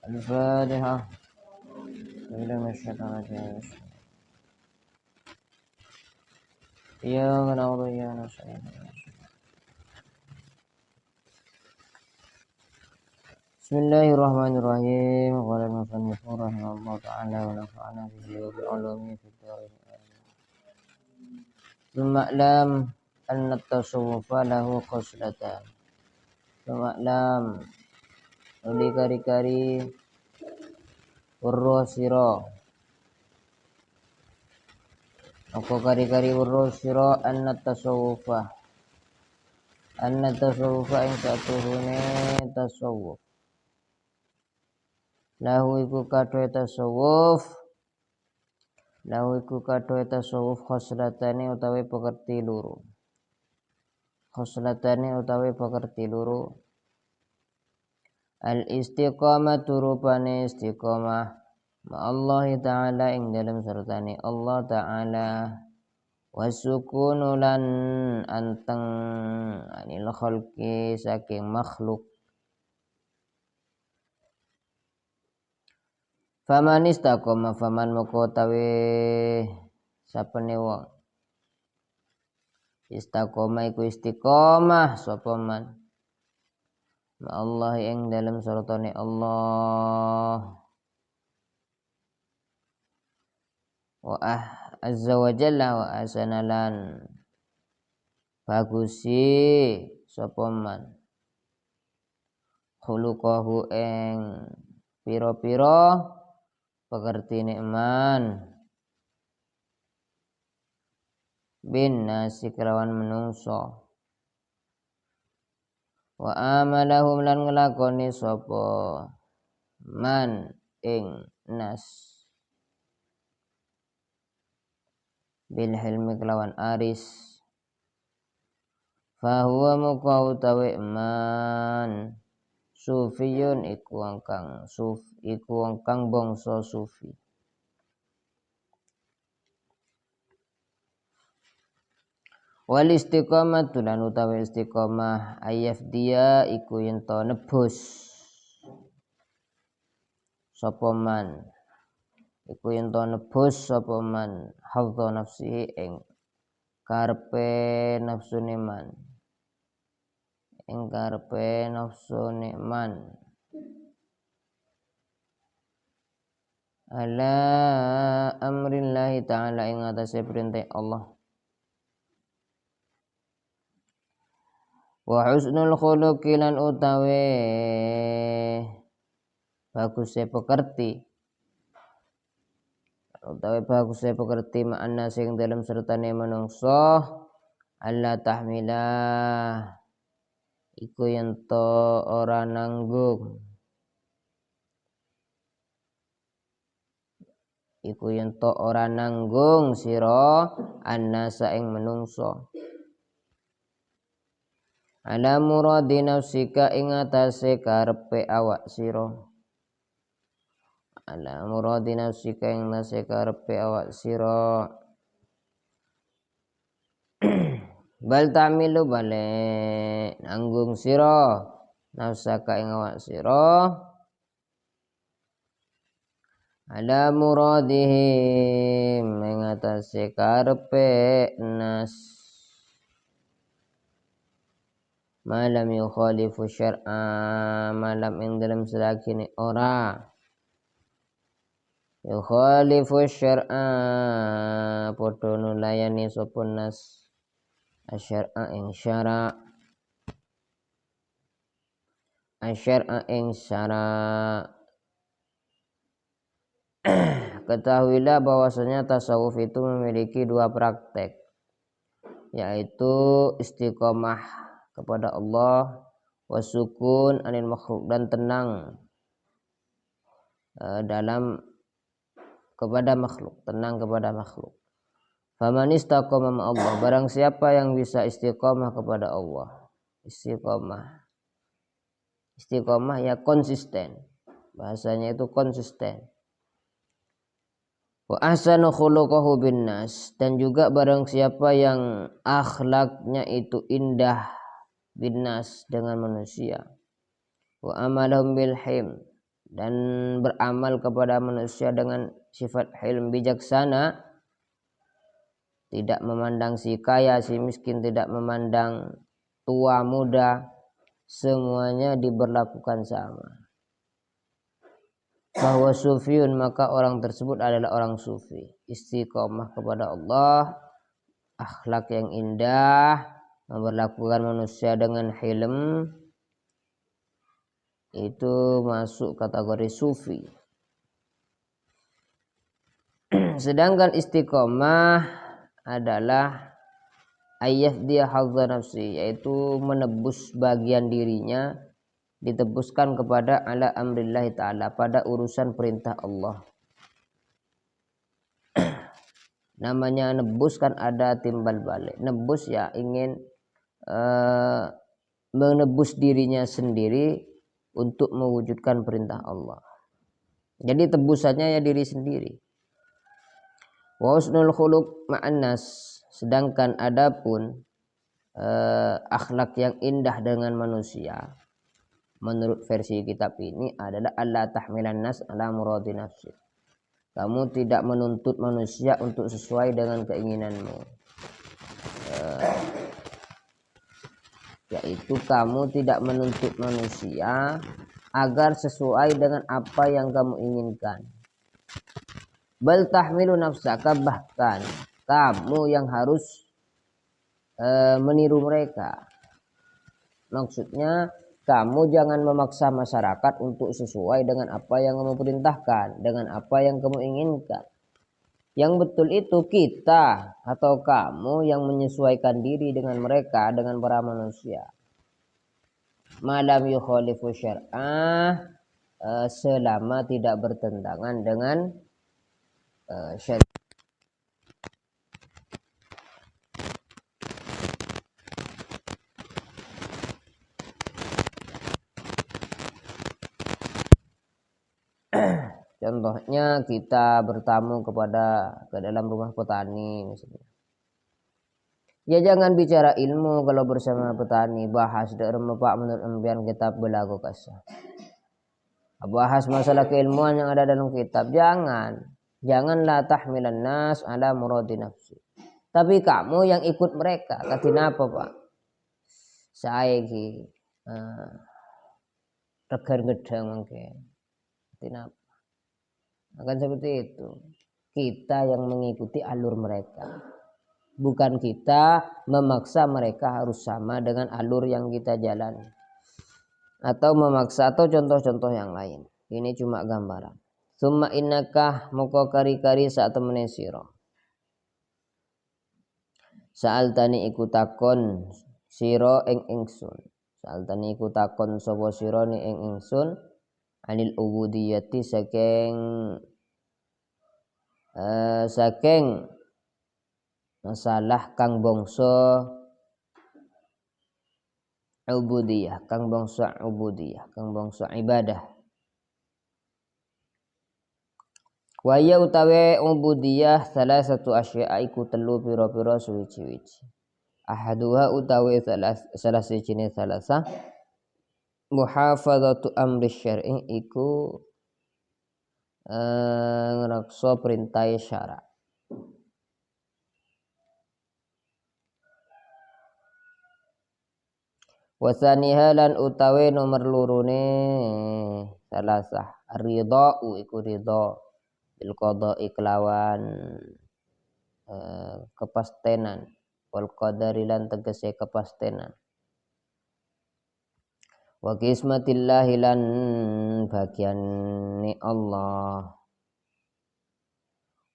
Al-Fatihah. Iyyaka na'budu wa iyyaka nasta'in. Bismillahirrahmanirrahim. Qala al-musannif rahimahullah ta'ala wa nafa'ana bihi wa bi'ulumihi fid dharain. Ma'lam anna at-tasawwufa lahu khoslatan. Ma'lam uli kari-kari weruh sira. Apa kari-kari weruh sira anna tasawwufa ing satuhune tasawuf. Lahu iku kadhe tasawuf khoslatane utawi pekerti loro. Al istiqamah rupane istiqamah ma Allah taala ing dalam sertane Allah taala wasukunu lan anteng anil khalqi saking makhluk. Faman istaqama faman moko tawe sapene wong istaqama iku istiqamah sapa man ma Allah ing dalem sartane Allah wa azza wa jalla wa asanalan bagusi sapa man khuluqahu ing pira-pira pekertine iman bin nasi kelawan menungso wa amalahum lan nglakoni sapa man ing nas bil hilmi kelawan aris fahuwa muka utawi man sufiyun iku wong kang bangsa sufi. Wal istiqamah lan utawi istiqamah ayaf dia iku yen to nebus sapa man hafdha nafsihi ing karepe nafsune man ala amrillahi ta'ala ing atase perintah Allah wa husnul khuluqi lan utawi baguse pekerti ma'anna sing dalam sertane manungsa alla tahmilah iku yen to ora nanggung sira annasa ing menungso ala muradi nafsika ing atase karepe awak sira bal ta'milu bale nanggung sira nafsaka ing awak sira ala muradihim ing atase karepe nas malam yukhalifu syar'a malam ing dalam selakine ora yukhalifu syar'a padha nulayani sapa nas asyar'a ing syara ketahuilah bahwasanya tasawuf itu memiliki dua praktek, yaitu istiqomah kepada Allah wasukun anil makhluk dan tenang kepada makhluk. Faman istaqama ma Allah, barang siapa yang bisa istiqomah kepada Allah. Istiqomah ya konsisten. Bahasanya itu konsisten. Wa ahsanu khuluquhu bin nas, dan juga barang siapa yang akhlaknya itu indah bin nas dengan manusia. Wa amalahum bil hilm, dan beramal kepada manusia dengan sifat hilm bijaksana, tidak memandang si kaya si miskin, tidak memandang tua muda, semuanya diberlakukan sama. Bahwa sufiun, maka orang tersebut adalah orang sufi, istiqomah kepada Allah, akhlak yang indah, memperlakukan manusia dengan hilm, itu masuk kategori sufi. Sedangkan istiqomah adalah ayat dia hadza nafsi, yaitu menebus bagian dirinya, ditebuskan kepada ala amrillah ta'ala, pada urusan perintah Allah. Namanya nebus kan ada timbal balik. Nebus ya ingin menebus dirinya sendiri untuk mewujudkan perintah Allah. Jadi tebusannya ya diri sendiri. Wa husnul khuluq ma'an nas, sedangkan adapun akhlak yang indah dengan manusia menurut versi kitab ini adalah alla tahmilan nas ala muradi nafsi. Kamu tidak menuntut manusia untuk sesuai dengan keinginanmu, yaitu kamu tidak menuntut manusia agar sesuai dengan apa yang kamu inginkan. Bal tahmilu nafsaka, bahkan kamu yang harus meniru mereka. Maksudnya kamu jangan memaksa masyarakat untuk sesuai dengan apa yang kamu perintahkan, dengan apa yang kamu inginkan. Yang betul itu kita atau kamu yang menyesuaikan diri dengan mereka, dengan para manusia. Malam yukhalifu syar'ah, selama tidak bertentangan dengan syariat. Contohnya kita bertamu ke dalam rumah petani misalnya. Ya jangan bicara ilmu kalau bersama petani, bahas derem Pak menurut empian kitab belagu kasah. Bahas masalah keilmuan yang ada dalam kitab, janganlah tahmilan nas ala muradi nafsi. Tapi kamu yang ikut mereka, katina apa Pak? Saya ki regar gedang mungkin. Katina apa? Akan seperti itu. Kita yang mengikuti alur mereka, bukan kita memaksa mereka harus sama dengan alur yang kita jalani, atau memaksa, atau contoh-contoh yang lain. Ini cuma gambaran. Summa innaka moko kari-kari saat temene sira. Sa'altani iku takon sira ing ingsun. Sa'altani iku takon sapa sira ni ing ingsun anil ubudiyati saking masalah kang bangsa ubudiyah, kang bangsa ibadah. Wa ya utawi ubudiyah salah satu asya iku telu pira-pira suwi-wiji. Ahaduha utawi salah sijine salasa muhafadzatu amri syar'i iku ngraksa perintah syara. Wasaniha lan utawi nomor lurune salasah ridha iku ridha bil qada'i kelawan kepastenan, wal qadari lan tegese kepastenan. Wa qismatillahi lan bagiane Allah.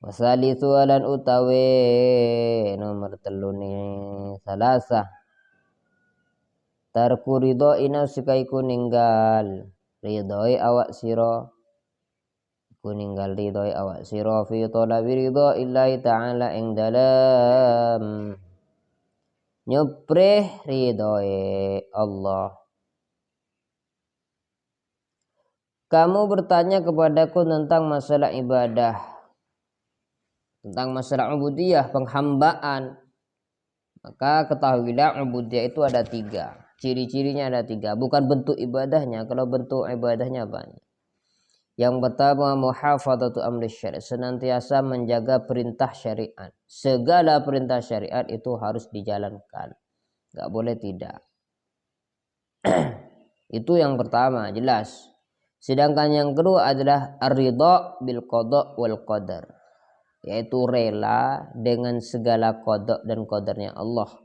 Wasalisu lan utawi nomor telune salasah tarku ridho inafsika iku ninggal ridhoi awak sira, iku ninggal ridhoi awak sira fi talabi ridho illahi ta'ala ing dalam nyepreh ridhoi Allah. Kamu bertanya kepadaku tentang masalah ibadah, tentang masalah ubudiyah, penghambaan. Maka ketahuilah ubudiyah itu ada 3. Ciri-cirinya ada 3. Bukan bentuk ibadahnya. Kalau bentuk ibadahnya banyak. Yang pertama muhafadzatu amri syari', senantiasa menjaga perintah syariat. Segala perintah syariat itu harus dijalankan. Enggak boleh tidak. Itu yang pertama, jelas. Sedangkan yang kedua adalah ar-ridha bil qada wal qadar, yaitu rela dengan segala qada dan qadarnya Allah.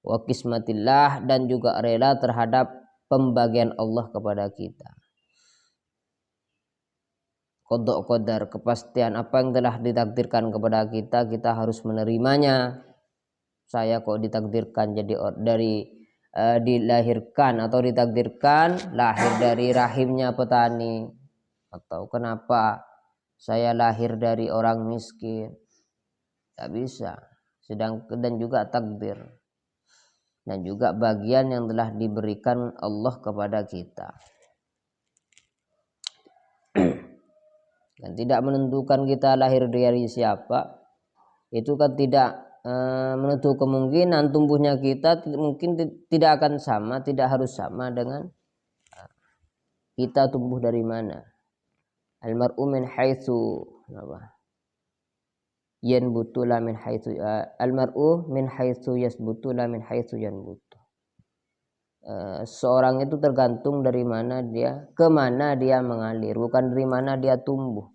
Wa qismatillah, dan juga rela terhadap pembagian Allah kepada kita. Qada qadar, kepastian apa yang telah ditakdirkan kepada kita, kita harus menerimanya. Saya kok ditakdirkan jadi dilahirkan atau ditakdirkan lahir dari rahimnya petani, atau kenapa saya lahir dari orang miskin, tak bisa. Dan juga takdir dan juga bagian yang telah diberikan Allah kepada kita. Dan tidak menentukan kita lahir dari siapa, itu kan tidak menutup kemungkinan tumbuhnya kita mungkin tidak akan sama, tidak harus sama dengan kita tumbuh dari mana. Almar'u min haitsu yanbutu la min haitsu almar'u min haitsu yasbutu la min haitsu yanbutu. Seorang itu tergantung dari mana dia, kemana dia mengalir, bukan dari mana dia tumbuh.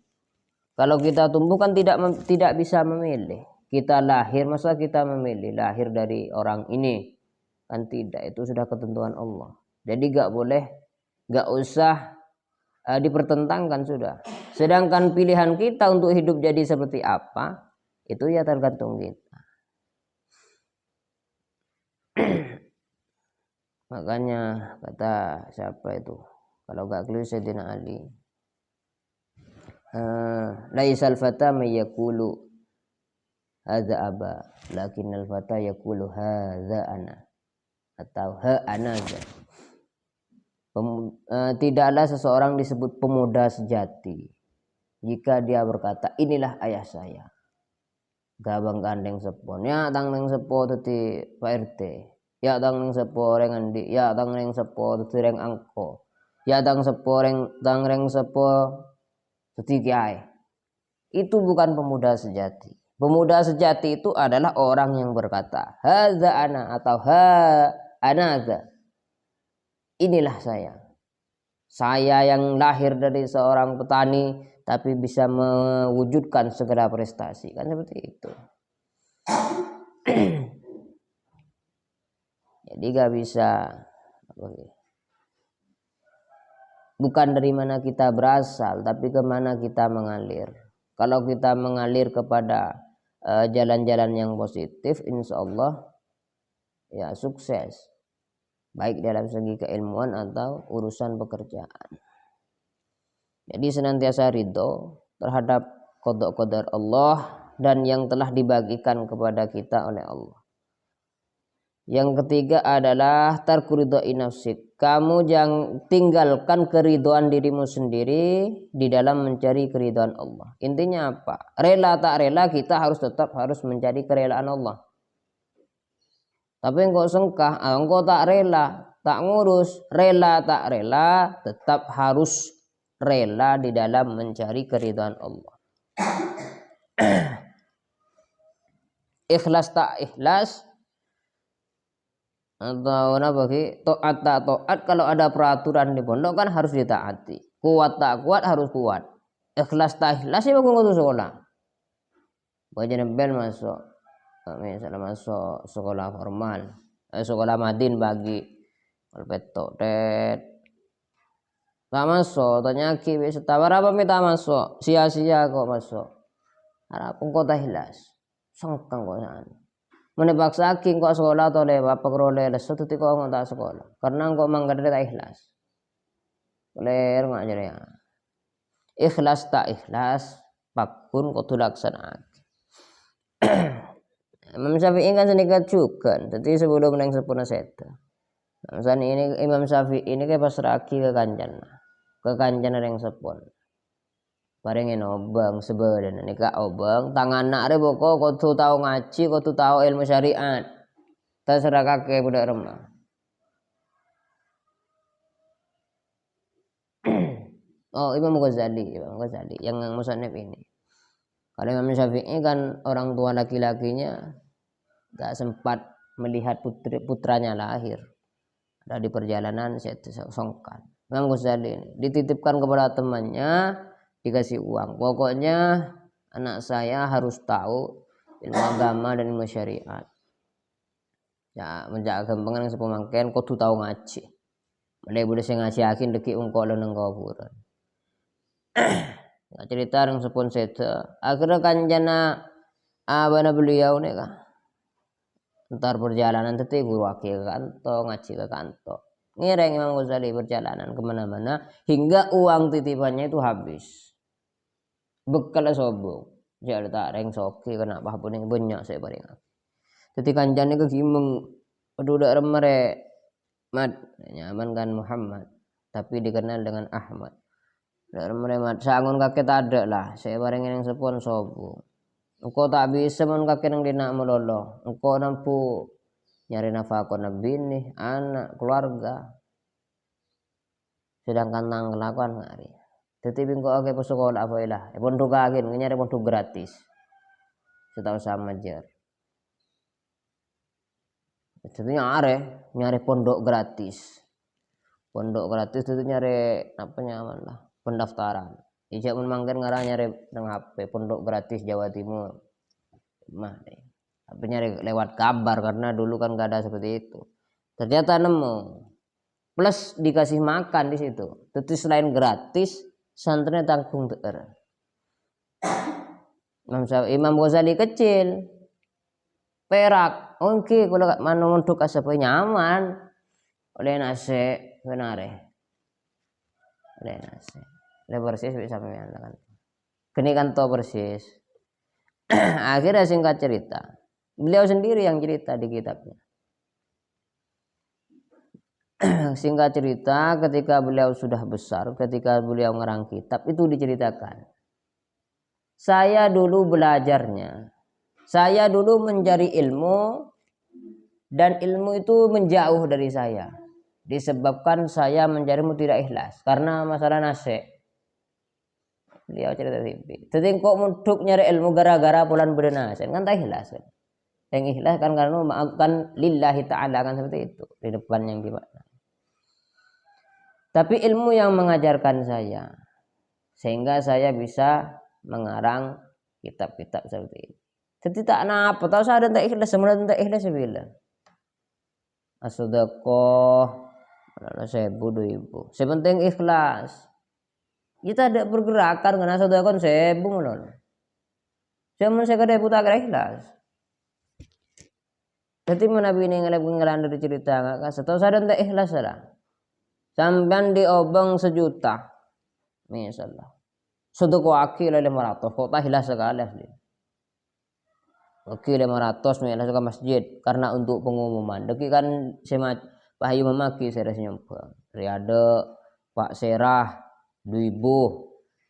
Kalau kita tumbuh kan tidak bisa memilih. Kita lahir, masa kita memilih lahir dari orang ini? Kan tidak, itu sudah ketentuan Allah. Jadi gak usah dipertentangkan sudah. Sedangkan pilihan kita untuk hidup jadi seperti apa, itu ya tergantung kita. Makanya kata siapa itu, kalau gak keliru Sayyidina Ali, laisal fata may yaqulu hadza aba, lakinnal fata yaqulu hadza ana, atau ha ana. Tidaklah seseorang disebut pemuda sejati jika dia berkata inilah ayah saya. Gabang gandeng sepon, ya tang neng sepo teti Pak RT, ya tang neng sepo reng andi, ya tang neng sepo teti reng angko, ya tang reng sepo teti kiai. Itu bukan pemuda sejati. Pemuda sejati itu adalah orang yang berkata hadza ana atau ha ana hadza. Inilah saya yang lahir dari seorang petani tapi bisa mewujudkan segala prestasi, kan seperti itu. Jadi gak bisa, bukan dari mana kita berasal tapi kemana kita mengalir. Kalau kita mengalir kepada jalan-jalan yang positif, insya Allah ya sukses, baik dalam segi keilmuan atau urusan pekerjaan. Jadi senantiasa ridho terhadap qada qadar Allah dan yang telah dibagikan kepada kita oleh Allah. Yang ketiga adalah tarku ridha'i nafsik. Kamu jangan tinggalkan keridhaan dirimu sendiri di dalam mencari keridhaan Allah. Intinya apa? Rela tak rela, kita tetap harus mencari kerelaan Allah. Tapi engkau sengkah, engkau tak rela, tak ngurus, rela tak rela, tetap harus rela di dalam mencari keridhaan Allah. Ikhlas tak ikhlas, atau apa ki, taat tak taat, kalau ada peraturan di pondok kan harus ditaati. Kuat tak kuat harus kuat. Ikhlas tak ikhlas ya bagus untuk sekolah. Baca nempel masuk, misalnya masuk sekolah formal, sekolah madin bagi petok tak masuk, tanya ki setawar apa minta masuk, sia-sia kok masuk. Harap kok tak ikhlas, sengkang kok sana. Menepaksa kok sekolah atau lewat pekerole lesot itu kok tak sekolah, karena kok manggar tak ikhlas. Boleh mak jadi ya. Ikhlas tak ikhlas, pakun kok tulaksana. Imam Syafi'i kan sedikit juga, jadi sebelum neng sepuluh seta. Imam Syafi'i ini kayak pasraki ke kanjana yang sepon. Barengin obang sebenarnya nikah obang tangan nak re boko kau tu tahu ngaji, kau tu tahu ilmu syariat, terserah kakek budak remah. Oh, Imam Ghazali yang musannif ini. Kalau Imam Syafi'i kan orang tua laki-lakinya gak sempat melihat putranya lahir. Ada di perjalanan saya songkan. Imam Ghazali ini dititipkan kepada temannya, dikasih uang. Pokoknya anak saya harus tahu ilmu agama dan ilmu syariat. Ya, menjaga gampangan sepemangken kudu tahu ngaji. Mulai boleh saya ngaji akin deki ungkol leneng kuburan. Nggak cerita yang sepun seta. Akhirnya kanjana abana beliau nih kah. Ntar perjalanan teti guru wakil ke kanto, ngaji ke kanto. Ngireng Imam Ghazali perjalanan kemana-mana hingga uang titipannya itu habis. Bekal sobong. Jadi tak reng soki kenapa pun yang banyak saya paling. Jadi kanjani ke gimeng udah remere mat nyaman kan Muhammad tapi dikenal dengan Ahmad. Udah remere mat sangun kakek ada lah saya bareng yang sepon sobo. Engkau tak bisa mon kakek yang dinak melolo. Engkau nampu nyari nafkah nabi nih anak keluarga. Sedangkan nang kelakuan ngari. Tetapi engkau ake sekolah apa ilah. Pondok agen nyari pondok gratis. Setahu sama jar. Jadi nyari pondok gratis. Pondok gratis itu nyari apa nyaman lah pendaftaran. Ijak memangkan ngarah nyari dengan HP pondok gratis Jawa Timur. Mah deh. Tapi nyari lewat kabar karena dulu kan gak ada seperti itu. Ternyata nemu. Plus dikasih makan di situ. Tapi selain gratis, santrinya tanggung ter. Imam Ghazali kecil. Perak. Oke, kalau mana untuk kasih nyaman. Oleh nasi benar oleh nasi. Oleh persis bisa menyatakan. Kini kan to persis. Akhirnya singkat cerita. Beliau sendiri yang cerita di kitabnya. Singkat cerita ketika beliau sudah besar, ketika beliau ngerang kitab itu diceritakan. Saya dulu belajarnya. Saya dulu mencari ilmu dan ilmu itu menjauh dari saya. Disebabkan saya mencarimu tidak ikhlas karena masalah nasi. Beliau cerita TV. Jadi kok muduk nyari ilmu gara-gara bulan bernasen kan tak ikhlas kan. Yang ikhlas kan karena maafkan lillahi ta'ala kan seperti itu di depan yang gimana. Tapi ilmu yang mengajarkan saya sehingga saya bisa mengarang kitab-kitab seperti itu. Jadi tak apa tahu saya tak ikhlas sebenarnya tak ikhlas bilang. As-sadaqah ana 1000 2000. Sepenting ikhlas. Kita ada pergerakan karena sedekah 1000 ngono. Zaman saya kada buta ikhlas. Jadi Nabi ini ngelan dari cerita enggak setahu saya ndak ikhlas lah. Sampean diobong 1.000.000. Misalnya. Sedekah akil 500 kok tak ikhlas sekali asli. Oke 500 nih ke masjid karena untuk pengumuman. Deki kan semat Pak Hayu memaki saya nyumbang. Riade Pak Serah 2.000.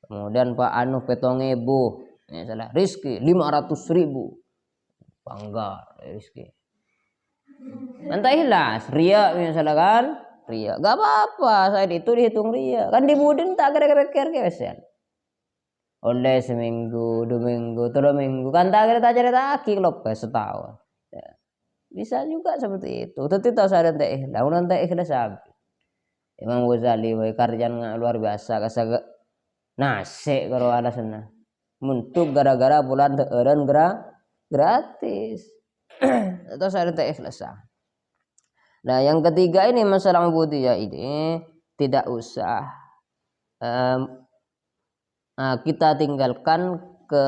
Kemudian Pak Anu 7.000. Misalnya Rizki 500.000. Bangga Rizki. Nanti ikhlas ria misalnya kan ria. Gak apa-apa saya itu dihitung ria. Kan di budin tak kira-kira kesan. Oleh seminggu, 2 minggu, 3 minggu kan tak kira cerita lagi lopes setahun. Ya. Bisa juga seperti itu. Tapi tahu saya nanti ikhlas, nanti ikhlas habis. Imam Ghazali wae karyanya luar biasa kasaga nasi kalau ada sana. Muntuk gara-gara bulan teureun gratis. Itu saya nanti ikhlas. Nah, yang ketiga ini masalah ubudiyah ini tidak usah kita tinggalkan ke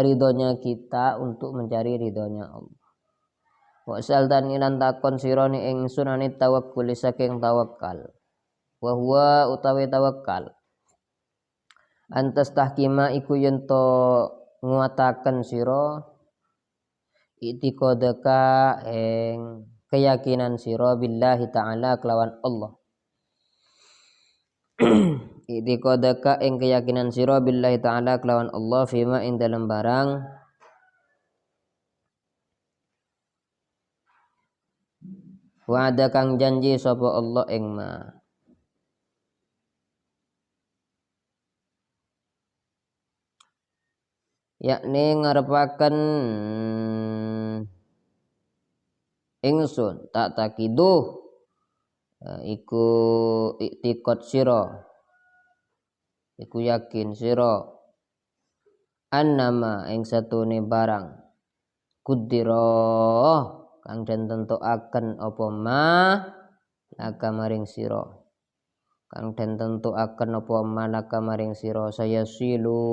ridhonya kita untuk mencari ridhonya Allah. Wa saltani lan takon sirani ingsun anit tawakkul saking tawakal. Wa huwa utawi tawakal. Antas tahkima iku yen to nguataken sira itiqadaka ing keyakinan sira billahi taala kelawan Allah. Itiqadaka ing keyakinan sira billahi taala kelawan Allah fima ing dalam barang wa'ada kang janji sapa Allah ing ma yakni ngarepaken ingsun tak takiduh iku iktikad sira iku yakin sira annama ing satune barang kudira kang den tentuaken apa ma laka maring sira kang den tentuaken apa ma laka maring sira saya silu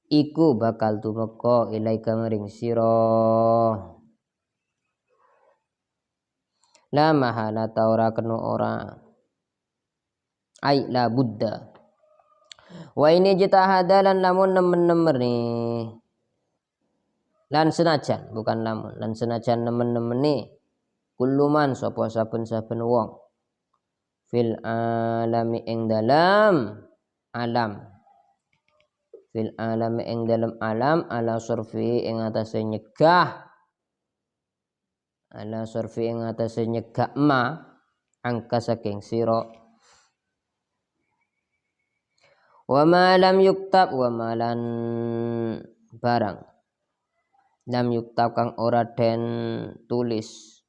iku bakal tumeka ilaika maring sira la mahala ta ora kena ora ai la buddha wa ini jitahadalan lamun nemen-nemeni lan senajan bukan lamun lan senajan nemen-nemeni kulluman sapa saben-saben wong fil alami ing dalam alam fil alami ing dalam alam ala surfi ing atase nyegah ala surfi ing atase nyegah ma angka saking sira wa ma lam yuktab wa malan barang lam yuktab kang ora den tulis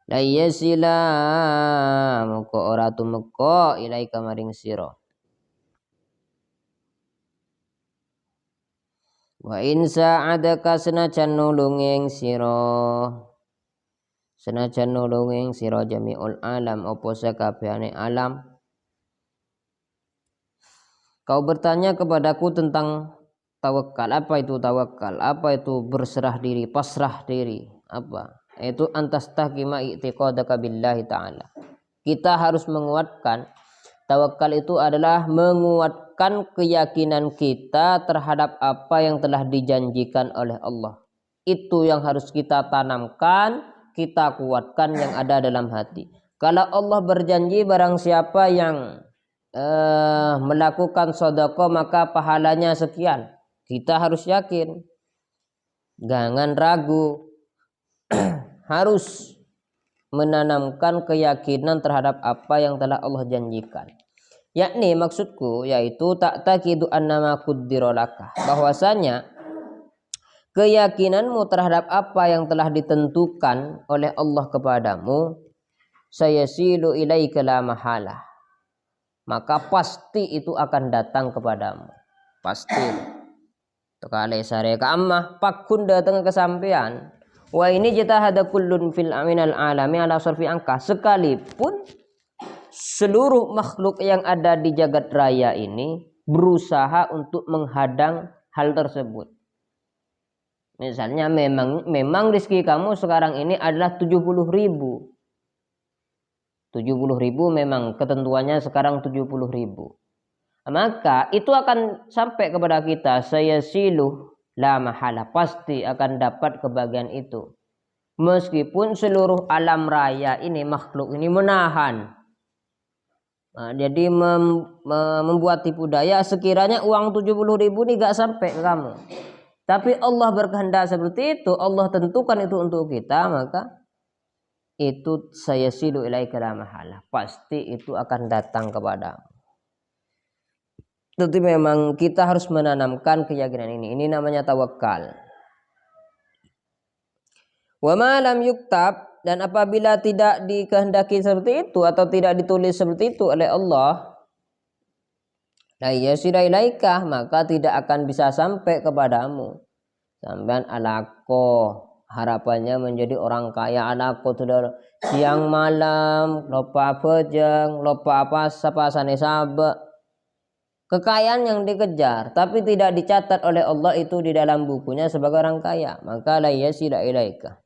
la yasila moko ora tumeka ilaika maring sira wa in sa'adaka senajan nulunging sira jami'ul alam apa sakabehane alam. Kau bertanya kepadaku tentang tawakal. Apa itu tawakal? Apa itu berserah diri, pasrah diri? Apa? Itu antastahkima i'tiqadaka billahi ta'ala. Kita harus menguatkan tawakal itu adalah menguatkan keyakinan kita terhadap apa yang telah dijanjikan oleh Allah. Itu yang harus kita tanamkan, kita kuatkan yang ada dalam hati. Kalau Allah berjanji barang siapa yang melakukan sedekah maka pahalanya sekian. Kita harus yakin, jangan ragu, harus menanamkan keyakinan terhadap apa yang telah Allah janjikan. Yakni maksudku yaitu tak takidu annama quddiralaka, bahwasanya keyakinanmu terhadap apa yang telah ditentukan oleh Allah kepadamu sayasilu ilaika la mahalah, maka pasti itu akan datang kepadamu. Pasti. Tekale sare ka ammah pakun datang ke sampean. Wa ini jitahada kullun fil aminal alami ala sarfi angka, sekalipun seluruh makhluk yang ada di jagat raya ini berusaha untuk menghadang hal tersebut. Misalnya memang rezeki kamu sekarang ini adalah 70.000. 70.000 memang ketentuannya sekarang 70.000. Maka itu akan sampai kepada kita, saya siluh la mahala, pasti akan dapat kebahagiaan itu. Meskipun seluruh alam raya ini, makhluk ini menahan. Nah, jadi membuat tipu daya sekiranya uang 70.000 ini gak sampai ke kamu. Tapi Allah berkehendak seperti itu, Allah tentukan itu untuk kita, maka itu saya silu ilaika la mahalah, pasti itu akan datang kepadamu. Tentu memang kita harus menanamkan keyakinan ini namanya tawakal. Wa ma lam yuktab, dan apabila tidak dikehendaki seperti itu atau tidak ditulis seperti itu oleh Allah, la yasira ilaika, maka tidak akan bisa sampai kepadamu. Sampean alako harapannya menjadi orang kaya, alako siang malam lupa bejeng, lupa apa-apasane sabek. Kekayaan yang dikejar tapi tidak dicatat oleh Allah itu di dalam bukunya sebagai orang kaya, maka la yasira ilaika,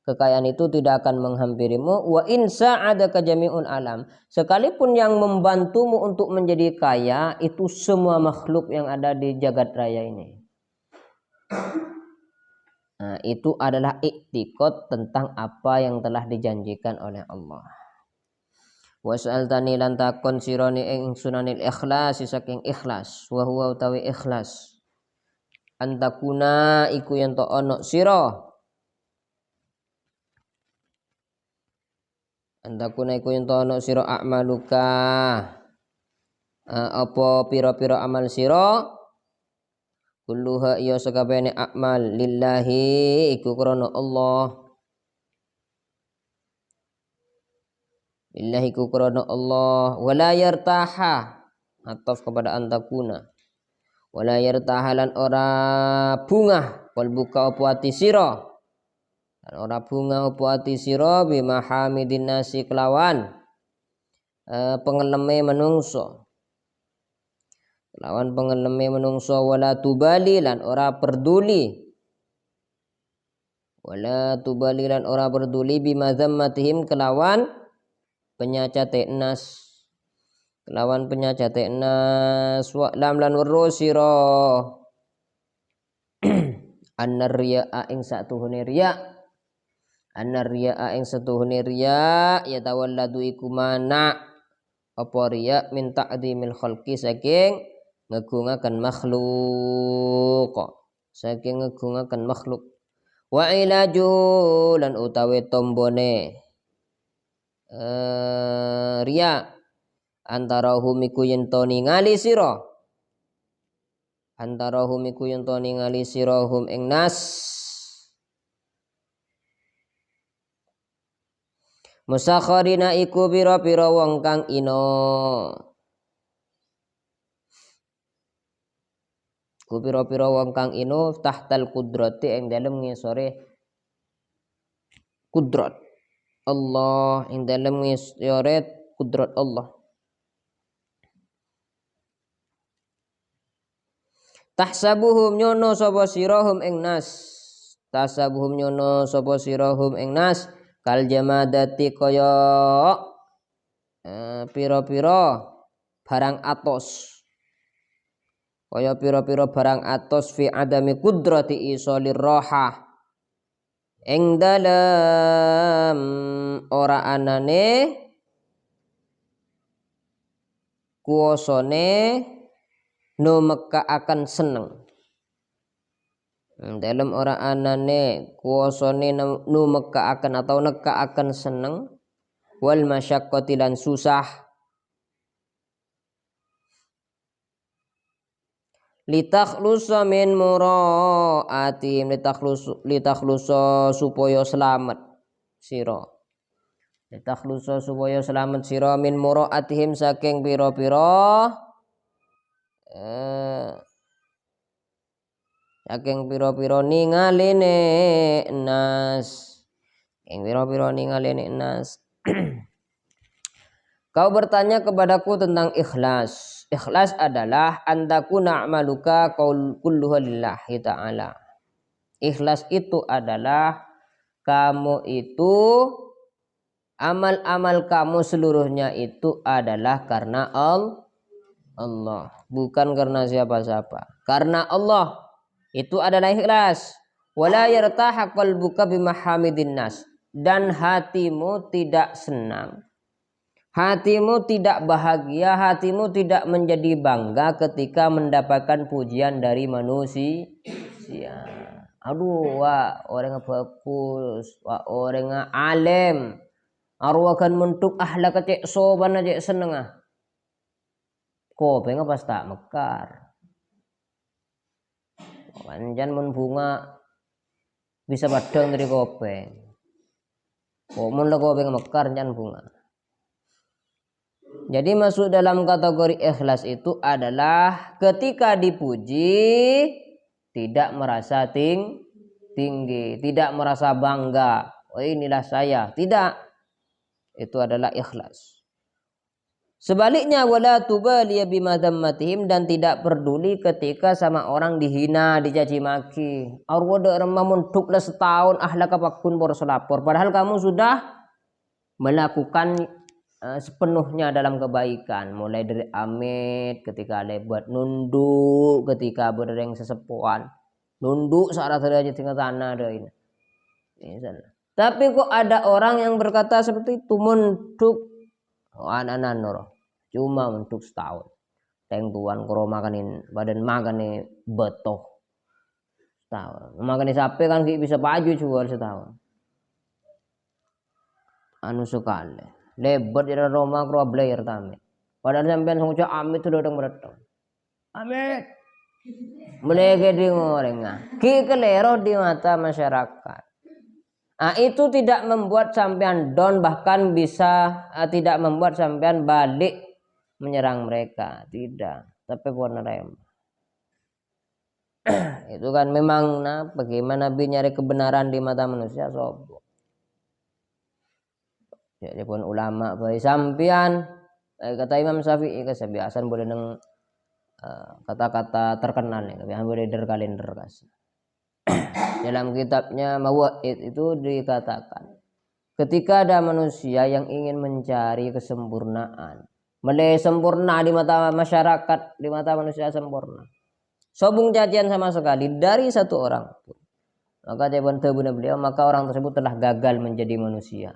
kekayaan itu tidak akan menghampirimu. Wa in sa'adaka jami'un alam, sekalipun yang membantumu untuk menjadi kaya itu semua makhluk yang ada di jagat raya ini. Nah, itu adalah iktikad tentang apa yang telah dijanjikan oleh Allah. Was'altani lan takon sirani ing sunanil ikhlas, saking ikhlas, wa huwa utawi ikhlas antakuna iku yen to ana sira, antakuna iku yen to ana sira a'maluka apa pira-pira amal sira kulluha iya sakabehane amal lillahi iku krana Allah. Lillahi iku krana Allah wala yartaha ataf kepada antakuna wala yartahalan ora bungah qalbuka apa ati sira lan ora bungah apa ati sira bimahamidin nasi kelawan pengeleme menungso lawan pengeleme menungso wala tubali lan ora peduli bima zammatihim kelawan penyacate nas wa lam lan weruh sira annar riya ing satuhune riya ya tawalladu iku mana apa riya min ta'dhimil khalqi saking ngegungaken makhluk wa ilaju lan utawi tombone riya antara hum iku yen to ningali sira hum ing nas musakharina iku pira-pira wong kang ina tahtal kudrati ing dalem ngisore kudrat Allah ing dalem ngisore kudrat Allah. Tahsabuhum nyono sapa sirahum ing nas kal jamadati kaya pira-pira barang atos fi adami kudrati isolir roha ing dalam ora anane kuosone numeka akan seneng dalam ora anane kuosone numeka akan atau neka akan seneng wal masyaqqati lan susah litakhlusa min muraatim litakhlusa supaya selamat sira min muraatihim saking pira-pira ningalene nas Kau bertanya kepadaku tentang ikhlas. Ikhlas adalah antakuna amaluka kulluha lillahi ta'ala. Ikhlas itu adalah kamu itu amal-amal kamu seluruhnya itu adalah karena Allah, bukan karena siapa-siapa. Karena Allah itu adalah ikhlas. Wala yartaha qalbuka bimahamidin nas, dan hatimu tidak senang. Hatimu tidak bahagia, hatimu tidak menjadi bangga ketika mendapatkan pujian dari manusia. Aduh, wah orang bagus, wah orang alim. Arwakan mentuk ahlak cek soban aja seneng ah. Kopi pas tak mekar. Panjan mun bunga bisa padang dari kopi. Kok mun kopi mekar jan bunga. Jadi masuk dalam kategori ikhlas itu adalah ketika dipuji tidak merasa tinggi, tidak merasa bangga. Oh inilah saya, tidak. Itu adalah ikhlas. Sebaliknya wala tubali bima dzammatihim, dan tidak peduli ketika sama orang dihina, dicaci maki. Arwada remamun tuklah setahun ahlaka pakun borsolapor. Padahal kamu sudah melakukan sepenuhnya dalam kebaikan, mulai dari amit ketika lebat, nunduk ketika berdeng sesepuan, nunduk saat aja tinggal tanah ada ini. Tapi kok ada orang yang berkata seperti itu, munduk anak-anak noro cuma untuk setahun, teng tuan kro makanin badan makan betoh setahun, makan sapi kan bisa baju jual setahun, anu sekali lebat di Roma kro belajar tame Padahal sampean ngucap amit sudah datang beratang. Amit. Mulai di ngoreng. Ki kelero di mata masyarakat. Nah, itu tidak membuat sampean down, bahkan bisa tidak membuat sampean balik menyerang mereka, tidak. Tapi pun rem. Itu kan memang bagaimana Nabi nyari kebenaran di mata manusia sobo. Jadi pun ulama bayi sampean kata Imam Syafi'i kebiasaan boleh neng kata-kata terkenal nih, tapi boleh kalender kas. Dalam kitabnya Mawaid itu dikatakan ketika ada manusia yang ingin mencari kesempurnaan, mulai sempurna di mata masyarakat, di mata manusia sempurna, sobung cacian sama sekali dari satu orang pun, maka jawaban beliau, maka orang tersebut telah gagal menjadi manusia.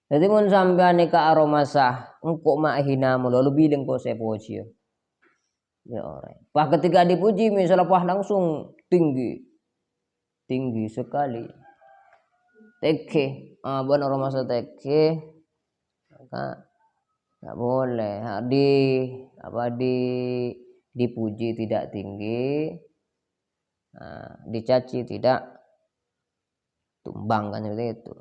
Jadi mun sampean ka aroma sah, engkau mak hina mulu lebih dengko sepuji. Ya orang. Pas ketika dipuji misalnya pas langsung tinggi sekali. Teke, bukan aroma sah teke, maka nggak boleh. Dipuji tidak tinggi, dicaci tidak tumbang kan seperti itu.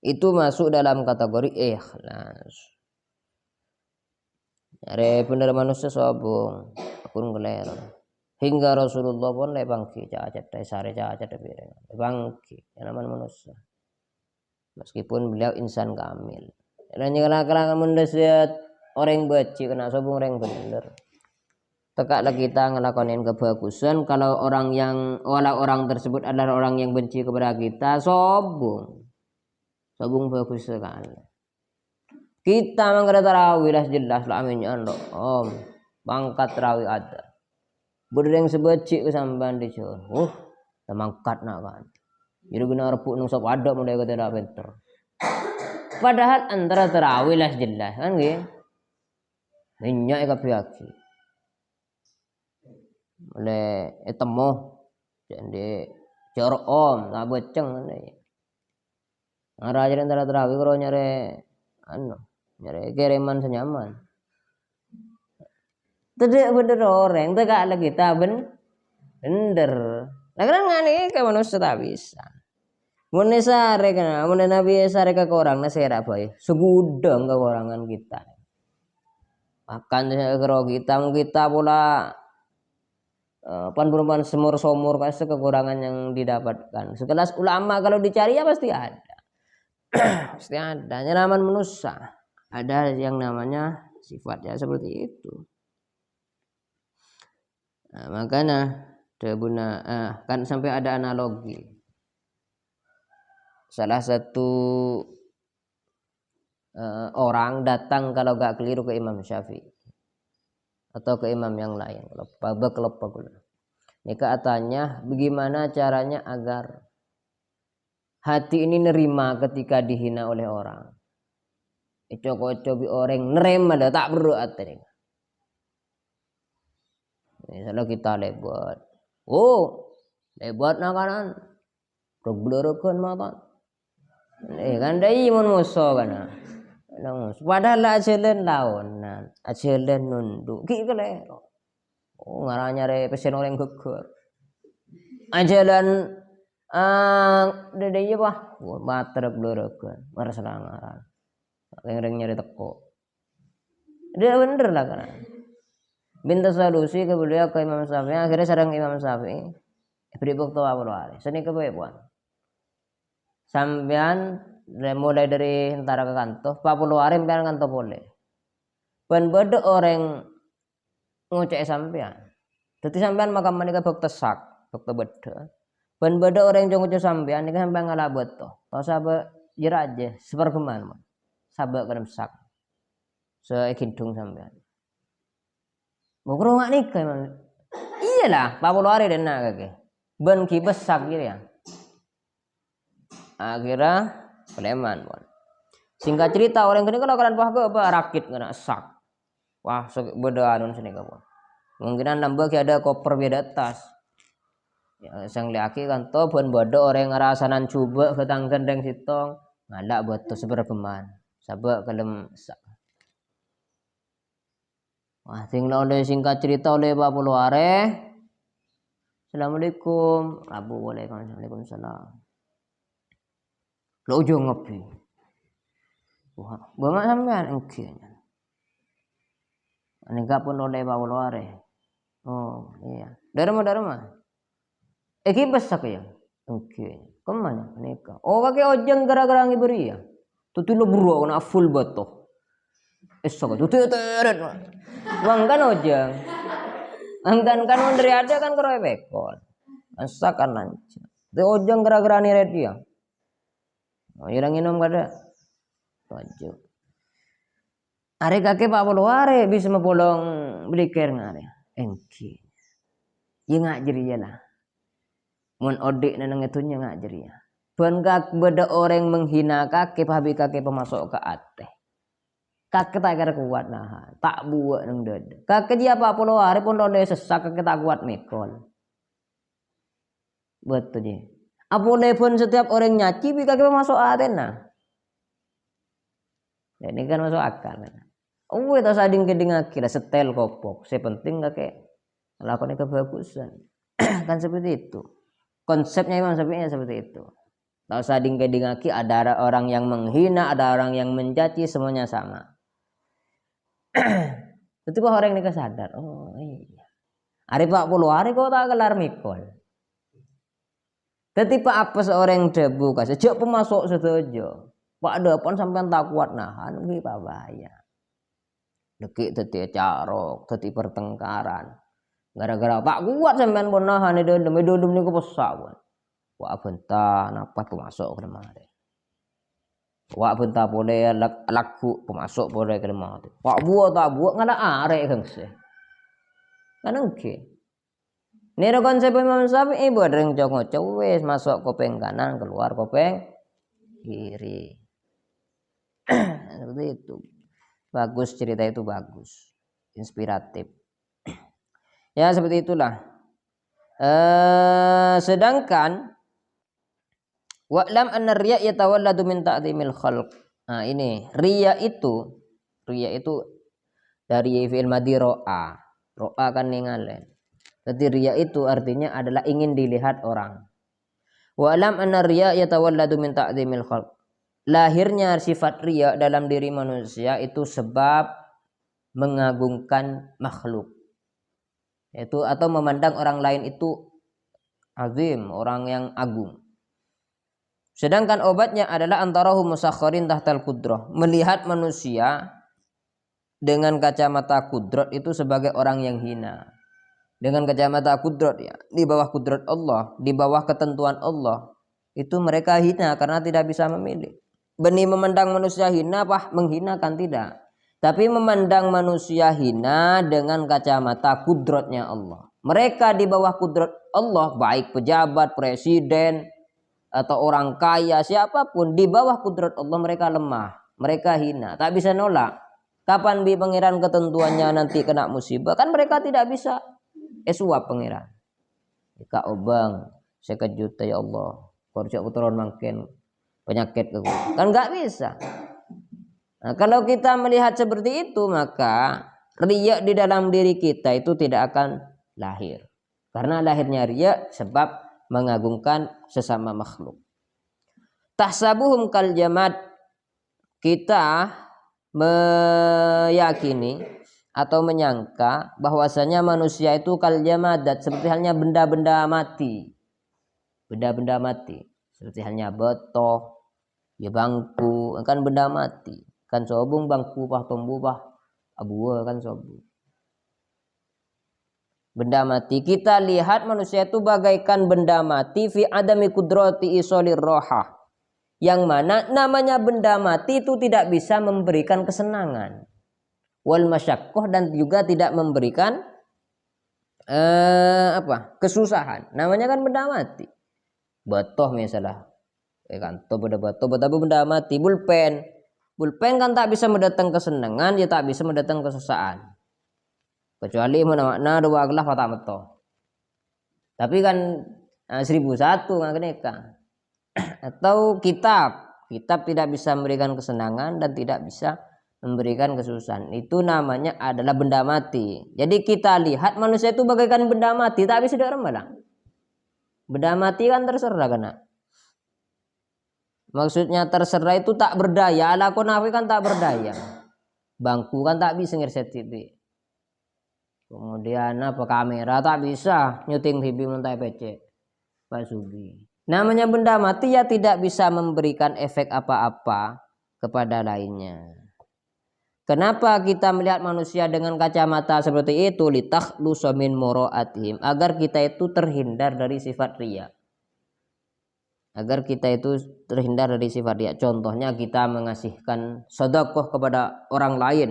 Itu masuk dalam kategori ikhlas. Are bener manusia sobong, pun geler. Hingga Rasulullah pun lebangki cacat, sare cacat lebangki, namanya manusia. Meskipun beliau insan kamil. Dan kalangan mendesak orang beci kena sobong orang bener. Tekaklah kita ngelakonin kebagusan kalau orang tersebut adalah orang yang benci kepada kita, sobong bagus sekali. Kita mengkata tarawih lah jelas lah aminnya om mangkat tarawih ada. Berdeng sebecik kesamban di johor. Mangkat nak kan. Jadi guna repuk nung sop ada mulai kata dak pinter. Padahal antara tarawih lah jelas kan nggih. Minyak ka piaki. Mulai temo jadi jorok om tak beceng ngene. Ngarajarin antara tarawih kalau nyari kiriman senyaman. Tidak bener orang, tegak lagi kita bener. Nah karena ngani ke manusia tak bisa. Mune sare kana, mune nabi sare ke orang nasera boy. Segudang kekurangan kita. Akan kero kita pula pan semur-somur pasti kekurangan yang didapatkan. Sekelas ulama kalau dicari ya pasti ada. Pasti ada nyeraman manusia, ada yang namanya sifatnya seperti itu. Nah, makanya kan sampai ada analogi. Salah satu orang datang kalau gak keliru ke Imam Syafi'i atau ke imam yang lain. Ini katanya bagaimana caranya agar hati ini nerima ketika dihina oleh orang. Cobi orang nerima dah tak perlu hati. Misalnya kita lebat. Lebat nak kanan. Keblorokan mata. Kan dai mun musuh kana. Padahal ajelen laonan, ajelen nunduk. Ki kelero. Ngaranya re pesen orang geger. Ajalan dede iya bah, mater blorokan, marselangaran. Reng nyari teko. Dia bener lah kan. Minta solusi ke beliau ke Imam Syafi'i, akhirnya sareng Imam Syafi'i. Beri bukti apa seni kebebuan. Sampean mulai dari antara ke kantor, 40 hari sampean kantor boleh. Ben beda orang ngocek sampean. Dadi sampean makam menika bukti sak, bukti beda. Ben beda orang yang ngocek sampean nika sampean ngalah beto. Tau sabe jera aja sepergeman. Sabe kadem sak. Seikindung sampean. Mau kerunga nikah emang. Iyalah, 40 hari dan nak kake. Ben kibes sak gitu ya. Akhirnya preman pun. Singkat cerita orang kini kalau kalian paham apa rakit kena sak. Wah, beda anun sini kamu. Mungkinan nambah ada koper beda tas. Ya, sang liaki kan to ben bodo orang ngerasanan coba ketang gendeng sitong ngalak buat to seberbeman. sabak kalem sak. Wah, tinggal oleh singkat cerita oleh Bapak Luare. Assalamualaikum. Abu Waalaikumsalam. Lo ujung ngopi. Wah, bapak sampean engke. Ane pun oleh Bapak Luare. Oh, iya. Dari mana? Iki besak ya. Oke. Kemana nikah? Oh, kakek ojeng gara-gara ngiberi ya. Tutu lo buru kena full batoh. Esok tutu teret. Bang kan ojeng. Angkan kan dari ada kan keroy bekol. Asakan lancar. Itu ojeng gara-gara ni dia. Oh, yang minum kada. Tujuh. Are kakek Pak Bolware bisa mepolong beli ker ngare. Engki. Ye ngajeri ya lah. Mun odik neneng itunya ngajeri ya. Pun kak beda orang menghina kakek habi kakek pemasok ke ate. Kakek tak kira kuat nah, tak buat neng dede. Kakek dia Pak Bolware pun ronde sesak kakek tak kuat mekol. Betul dia. Apa pun setiap orang nyaci bi kakek pemasok ate nah. Ini kan masuk akal. Oh, itu sading keding akhirnya setel kopok. Saya penting kakek lakukan kebagusan. Kan seperti itu. Konsepnya memang seperti itu. Tahu sading keding akhir ada orang yang menghina, ada orang yang mencaci, semuanya sama. Itu kok orang ini sadar. Oh iya. Hari 40 hari kok tak kelar mikol. Ketika apa seorang debu kasih sejak pemasok setuju. Pak depan sampai tak kuat nahan, ini bahaya. Dekik teti carok, teti pertengkaran. Gara-gara tak kuat sampean pun nahan dendam niku pesawan. Wak bentah napa pemasok ke mari. Wak bentah boleh laku pemasok boleh ke mari. Wak buat tak buat ngada arek gengse. Kan engke. Nero konsep Imam Syafi'i buat reng cok wis masuk kopeng kanan keluar kopeng kiri. Seperti itu. Bagus cerita itu bagus. Inspiratif. Ya seperti itulah. Sedangkan wa'lam anna riya yatawalladu min ta'dhimil khalq. Nah ini riya itu dari fi'il madhi ro'a. Ro'a kan ningalen. Jadi riya itu artinya adalah ingin dilihat orang. Wa'lam anna riya yatawalladu min ta'dhimil khalq. Lahirnya sifat riya dalam diri manusia itu sebab mengagungkan makhluk. Itu atau memandang orang lain itu azim, orang yang agung. Sedangkan obatnya adalah antarahu musakharin tahtal qudrah. Melihat manusia dengan kacamata kudrat itu sebagai orang yang hina. Dengan kacamata kudrat ya, di bawah kudrat Allah, di bawah ketentuan Allah, itu mereka hina karena tidak bisa memilih. Benih memandang manusia hina apa menghinakan tidak. Tapi memandang manusia hina dengan kacamata kudratnya Allah. Mereka di bawah kudrat Allah, baik pejabat, presiden, atau orang kaya, siapapun di bawah kudrat Allah mereka lemah. Mereka hina, tak bisa nolak. Kapan bi pangeran ketentuannya nanti kena musibah, kan mereka tidak bisa suap pangeran. Jika obang, sekejut ya Allah, korjak puteron makin penyakit ke kan nggak bisa. Nah, kalau kita melihat seperti itu maka riya di dalam diri kita itu tidak akan lahir. Karena lahirnya riya sebab mengagungkan sesama makhluk. Tahsabuhum kal jamad, kita meyakini atau menyangka bahwasanya manusia itu kal jamadat, seperti halnya benda-benda mati. Benda-benda mati seperti halnya botol, ya bangku, kan benda mati. Kan sobung bangku pah tombu pah abuah kan sobung. Benda mati. Kita lihat manusia itu bagaikan benda mati fi adami kudrati isolir rohah. Yang mana namanya benda mati itu tidak bisa memberikan kesenangan. Wal masyaqqah, dan juga tidak memberikan kesusahan. Namanya kan benda mati. Batoh misalnya. Kan batu benda mati. Pulpen kan tak bisa mendatang kesenangan, dia tak bisa mendatang kesusahan. Kecuali mana dua gelas patah beto. Tapi kan 1001 nggak keneka. Atau kitab Kitab tidak bisa memberikan kesenangan dan tidak bisa memberikan kesusahan. Itu namanya adalah benda mati. Jadi kita lihat manusia itu bagaikan benda mati, tak bisa diremeh. Benda mati kan terserah kena. Maksudnya terserah itu tak berdaya. Ala konawi kan tak berdaya. Bangku kan tak bisa ngerset TV. Kemudian apa kamera tak bisa nyuting TV mentai PC. Pak Sugi. Namanya benda mati ya tidak bisa memberikan efek apa-apa kepada lainnya. Kenapa kita melihat manusia dengan kacamata seperti itu? Litakhlusa min muraatihim, agar kita itu terhindar dari sifat riya. Agar kita itu terhindar dari sifat riya. Contohnya kita mengasihkan sedekah kepada orang lain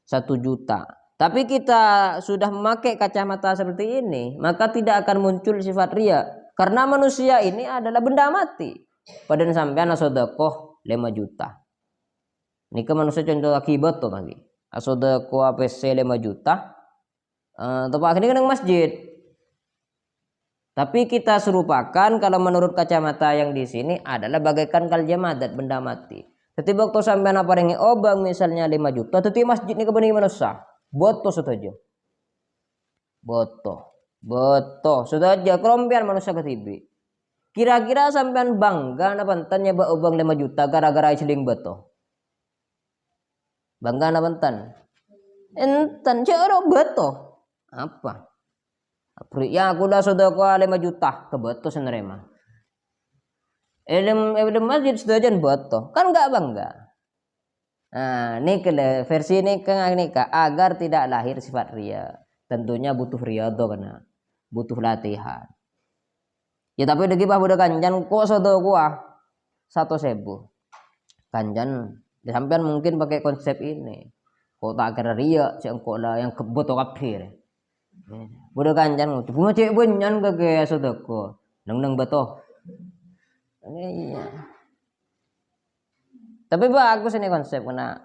1 juta. Tapi kita sudah memakai kacamata seperti ini, maka tidak akan muncul sifat riya. Karena manusia ini adalah benda mati. Padahal sampean sedekah 5 juta. Nika manusia contoh akibat tuh lagi. Sedekah APC 5 juta. Tempat ini kan yang masjid. Tapi kita serupakan kalau menurut kacamata yang di sini adalah bagaikan kal jamadat, benda mati. Jadi waktu sampean apa ringi obang misalnya 5 juta, tapi masjid ini kebening manusia. Boto saja. Boto. Sudah aja kerompian manusia ketibi. Kira-kira sampean bangga napa tanya ba ubang 5 juta gara-gara seling boto. Bangga napa enten? Enten cara boto. Apa? Ya aku dah sudah ku 5 juta ke boto senerema. Elem masjid sudah jan boto. Kan enggak bangga. Nah, ini versi ini agar tidak lahir sifat riya. Tentunya butuh riyadhah karena butuh latihan. Ya tapi degi bah budak kanjan kok sodo kuah 1.000. Kanjan sampean mungkin pakai konsep ini. Kok tak kira riya sing kok lah yang kebot kabeh. Budak kanjan ngucap cek bunyan kage sedekah. Neng beto. Iya. Tapi bagus ini konsep kena.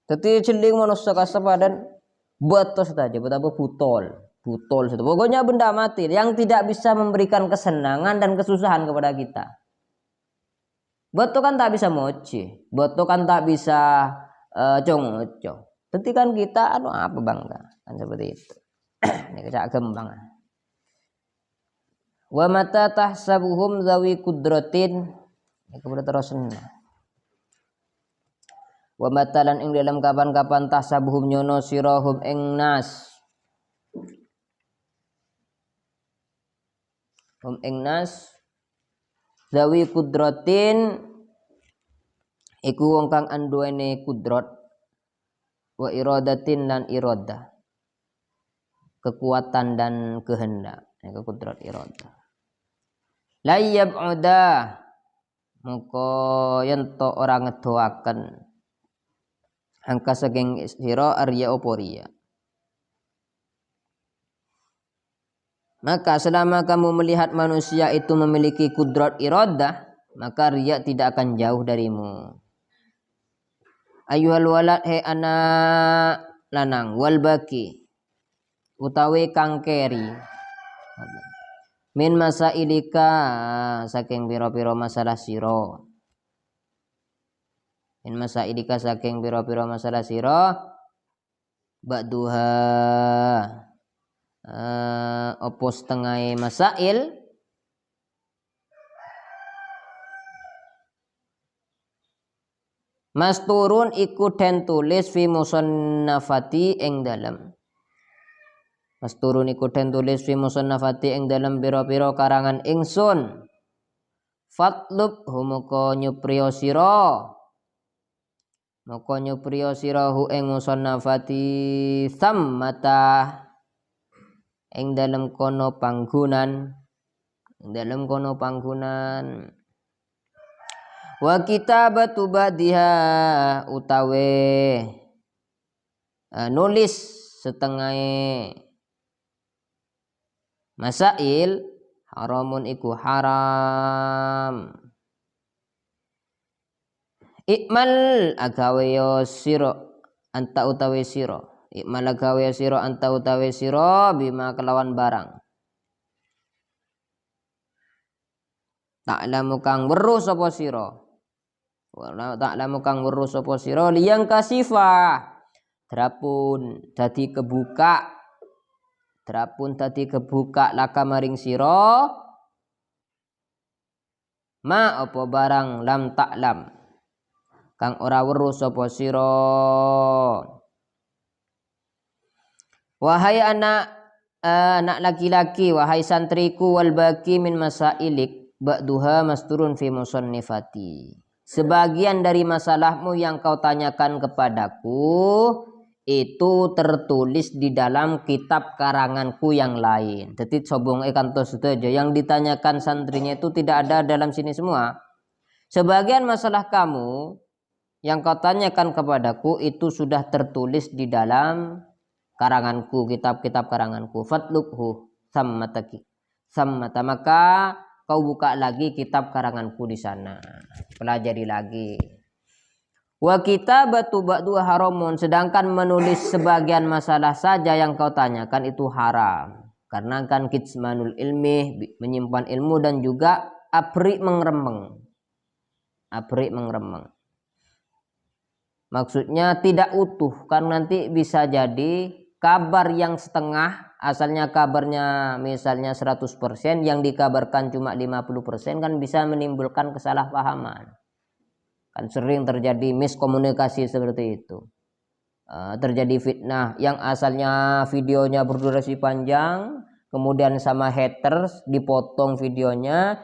Dadi celing manusia kasepadan beto saja betapa butol itu. Pokoknya benda mati yang tidak bisa memberikan kesenangan dan kesusahan kepada kita. Beto kan tak bisa moci, beto kan tak bisa congoco. Tapi kan kita apa bangga kan seperti itu. Ini kecak gembang. Wa mata tahsabuhum zawi kudratin. Ini kemudian terus. Wa matalan ing dalam kapan-kapan tahsabuhum nyono sirahum ing nas. Ing nas zawi kudratin iku wong kang anduweni kudrat wa iradatin lan iradah. Kekuatan dan kehendak. Iku kudrat iradah. La yab'uda moko yen to ora ngedoaken angka saking sira arya oporia. Maka selama kamu melihat manusia itu memiliki kudrat iradah, maka riya tidak akan jauh darimu. Ayuhal walad he anak lanang wal baki utawi kang keri. Min masailika saking pira-pira masalah sira. Min masailika saking pira-pira masalah sira ba'duha opo setengah masail masturun iku den tulis fi musannafati ing dalam masturun iku den tulis fi musannafati ing dalam pira-pira karangan ingsun fatlub humuka nyupriya sira maka nyupriya sira hu ing musannafati sammata ing dalam kono panggunan wa kitabatu badiha utawe nulis setengah masail haramun iku haram ikmal agawe sira anta utawe sira ikmal agawe sira anta utawe sira bima kelawan barang ta'lamu kang weruh sapa sira Wala ta'lamu kang weruh sapa sira liyang kasifa drapun dadi kebuka laka maring sira ma apa barang lam ta'lam kang ora weruh sapa sira. Wahai anak laki-laki, wahai santriku wal baki min masailik ba'duha masturun fi musannifati. Sebagian dari masalahmu yang kau tanyakan kepadaku itu tertulis di dalam kitab karanganku yang lain. Jadi sobong kantos saja yang ditanyakan santrinya itu tidak ada dalam sini semua. Sebagian masalah kamu yang kau tanyakan kepadaku itu sudah tertulis di dalam karanganku, kitab-kitab karanganku. Fatlubhu sammata maka kau buka lagi kitab karanganku di sana, pelajari lagi. Wa kitabatu ba'du haramun, sedangkan menulis sebagian masalah saja yang kau tanyakan itu haram. Karena kan kitmanul ilmi, menyimpan ilmu, dan juga abri mengremeng. Maksudnya tidak utuh, karena nanti bisa jadi kabar yang setengah, asalnya kabarnya misalnya 100%, yang dikabarkan cuma 50%, kan bisa menimbulkan kesalahpahaman. Kan sering terjadi miskomunikasi seperti itu. Terjadi fitnah yang asalnya videonya berdurasi panjang, kemudian sama haters dipotong videonya,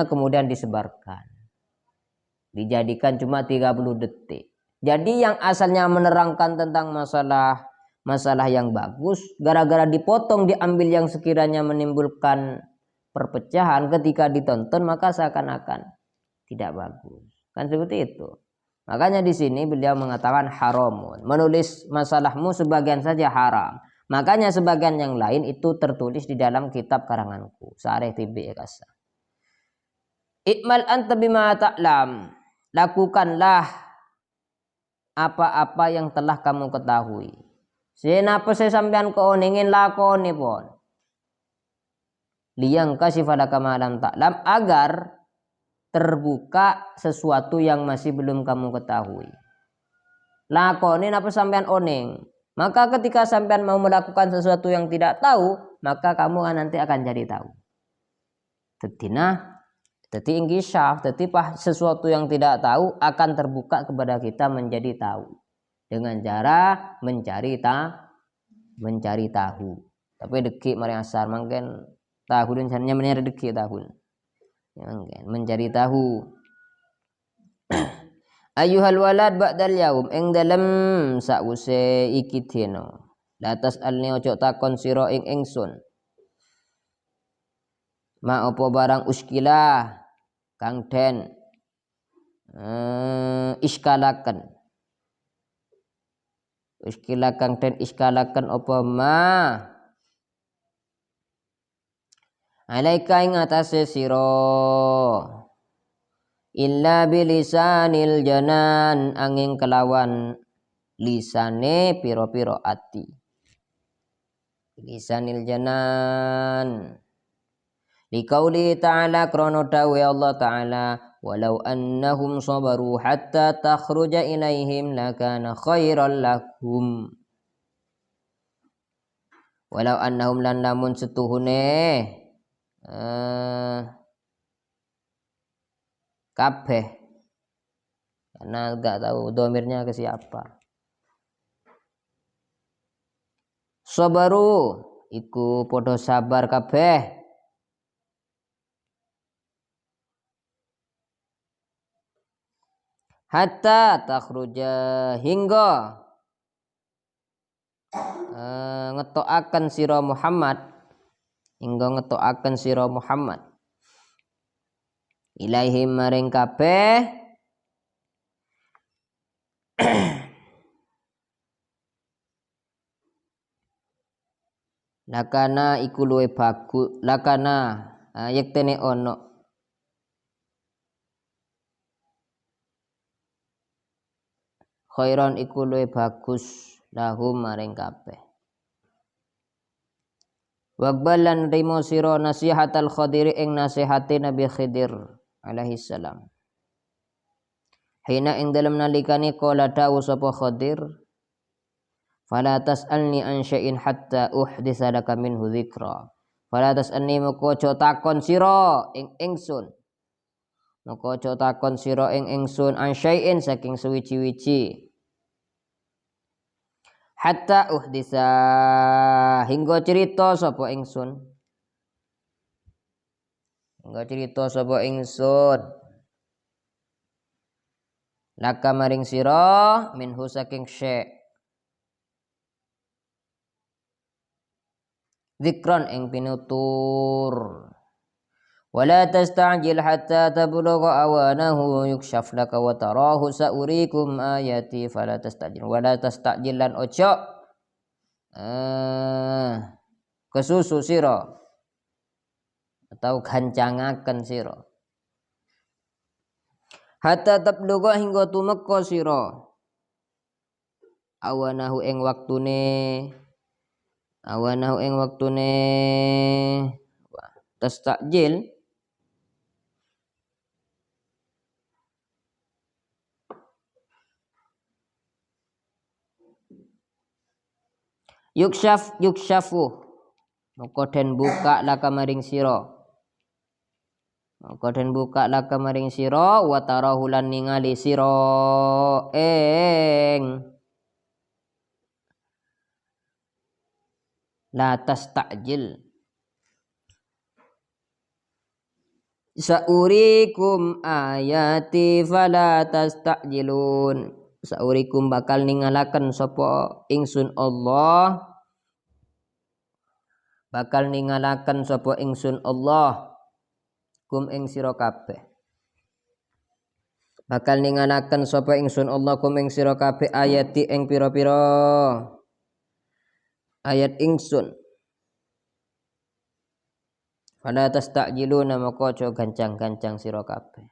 kemudian disebarkan. Dijadikan cuma 30 detik. Jadi yang asalnya menerangkan tentang masalah yang bagus, gara-gara dipotong diambil yang sekiranya menimbulkan perpecahan, ketika ditonton maka seakan-akan tidak bagus. Kan seperti itu. Makanya di sini beliau mengatakan haramun. Menulis masalahmu sebagian saja haram. Makanya sebagian yang lain itu tertulis di dalam kitab karanganku. Sa'areh tibi kasa. Ikmal anta bima ta'lam. Lakukanlah apa-apa yang telah kamu ketahui. Senapa saya sampean ko ingin lakoni pon. Liyang kasih pada kamalam ta'lam, agar terbuka sesuatu yang masih belum kamu ketahui. Lakonin apa sampean oning. Maka ketika sampean mau melakukan sesuatu yang tidak tahu, maka kamu nanti akan jadi tahu. Jadi ingisyaf, jadi sesuatu yang tidak tahu akan terbuka kepada kita menjadi tahu. Dengan cara mencari tahu. Tapi dekik mari asar mungkin tahu dan caranya mencari dekik tahun. Mencari tahu. Ayuhal walad ba'dal yaum ing dalem sause iki dina. La tasalni ojo takon sira ing ingsun. Ma apa barang uskilah kang den iskalaken. Uskilah kang den iskalaken apa ma alaika ing atase sira illa bilisanil janan angin kelawan lisane piro-piro ati. Lisanil janan liqauli ta'ala krono dawe Allah ta'ala walau annahum sabaru hatta takhruja ilaihim lakana khairan lakum. Walau annahum lan lamun setuhune kabeh, karena enggak tahu domirnya ke siapa. Sabaru iku podo sabar kabeh hatta takhruja hingga ngetokaken sira Muhammad, ilaihim maring kabeh lakana iku luwe bagus, lakana yektene ono khairon iku luwe bagus lahum maring kabeh. Waqbalan rimo sira nasihatal Khadir ing nasihate Nabi Khidir alaihi salam. hina ing dalem nalikane qala dawu sapa Khadir fala tas'alni an syai'in hatta uhditsa laka minhu dzikra fala tas'alni moko aja takon sira ing ingsun moko aja takon sira ing ingsun an syai'in saking suwiji-wiji hatta uhditsa hingga cerita sapa ingsun laka maring sira minhu saking syai' dzikron ing pinutur wala tasta'jil hatta tablugha awanahu yukshaf laka wa tarahu sa'urikum ayati fala tasta'jil wala tasta'jil lan ojo kesusu sira atau gancangaken sira hatta tablugha hingga tumeka sira awanahu ing waktune tastajil yukshafu moko den buka laka maring sira wa tarahu lan ningali sira ing la tastajil saurikum ayati fala tastajilun saurikum bakal ningalaken sapa ingsun Allah kum ing sira kabeh ayati ing pira-pira ayat ingsun fala tastajiluna maka aja gancang-gancang sira kabeh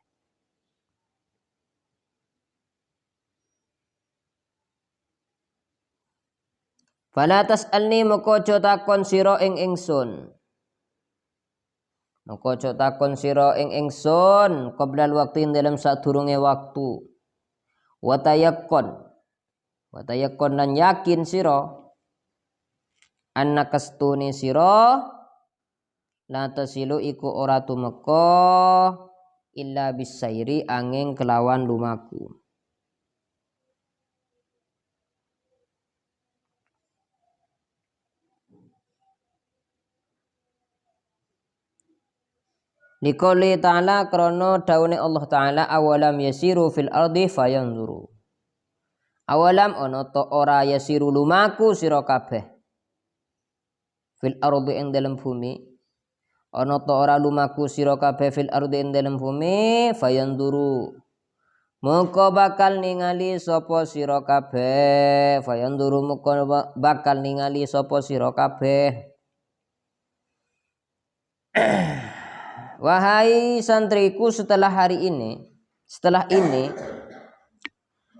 fala tas'alni moko aja takon sira ing ingsun qoblal waktu ing dalam sadurunge waktu watayakkon lan yakin sira annakastuni sira la tasilu iku ora tumeka illa bisairi angin kelawan lumaku Liqouli ta'ala krana daune Allah Ta'ala awalam yasiru fil ardi fayanzuru awalam ana ta ora yasiru lumaku sira kabeh fil ardi ing dalem bumi ana ta ora lumaku sira kabeh fil ardi ing dalem bumi fayanzuru moko bakal ningali sapa sira kabeh Wahai santriku setelah ini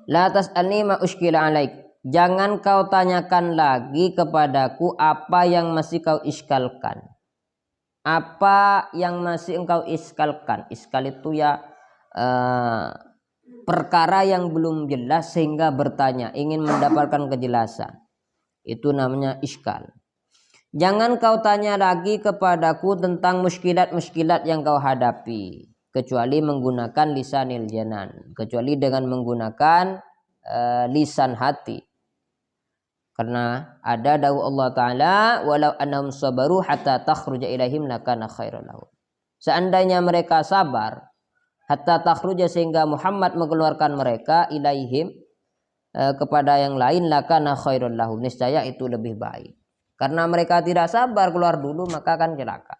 la tas'alni ma ushkila alaik jangan kau tanyakan lagi kepadaku apa yang masih kau iskalkan iskal itu ya perkara yang belum jelas sehingga bertanya ingin mendapatkan kejelasan itu namanya iskal. Jangan kau tanya lagi kepadaku tentang muskilat yang kau hadapi kecuali menggunakan lisanil janan, kecuali dengan menggunakan lisan hati. Karena ada dawuh Allah Ta'ala walau annahum sabaru hatta takhruja ilaihim lakana khairan lahum. Seandainya mereka sabar hatta takhruja sehingga Muhammad mengeluarkan mereka ilaihim kepada yang lain lakana khairan lahum, niscaya itu lebih baik. Karena mereka tidak sabar keluar dulu maka akan celaka.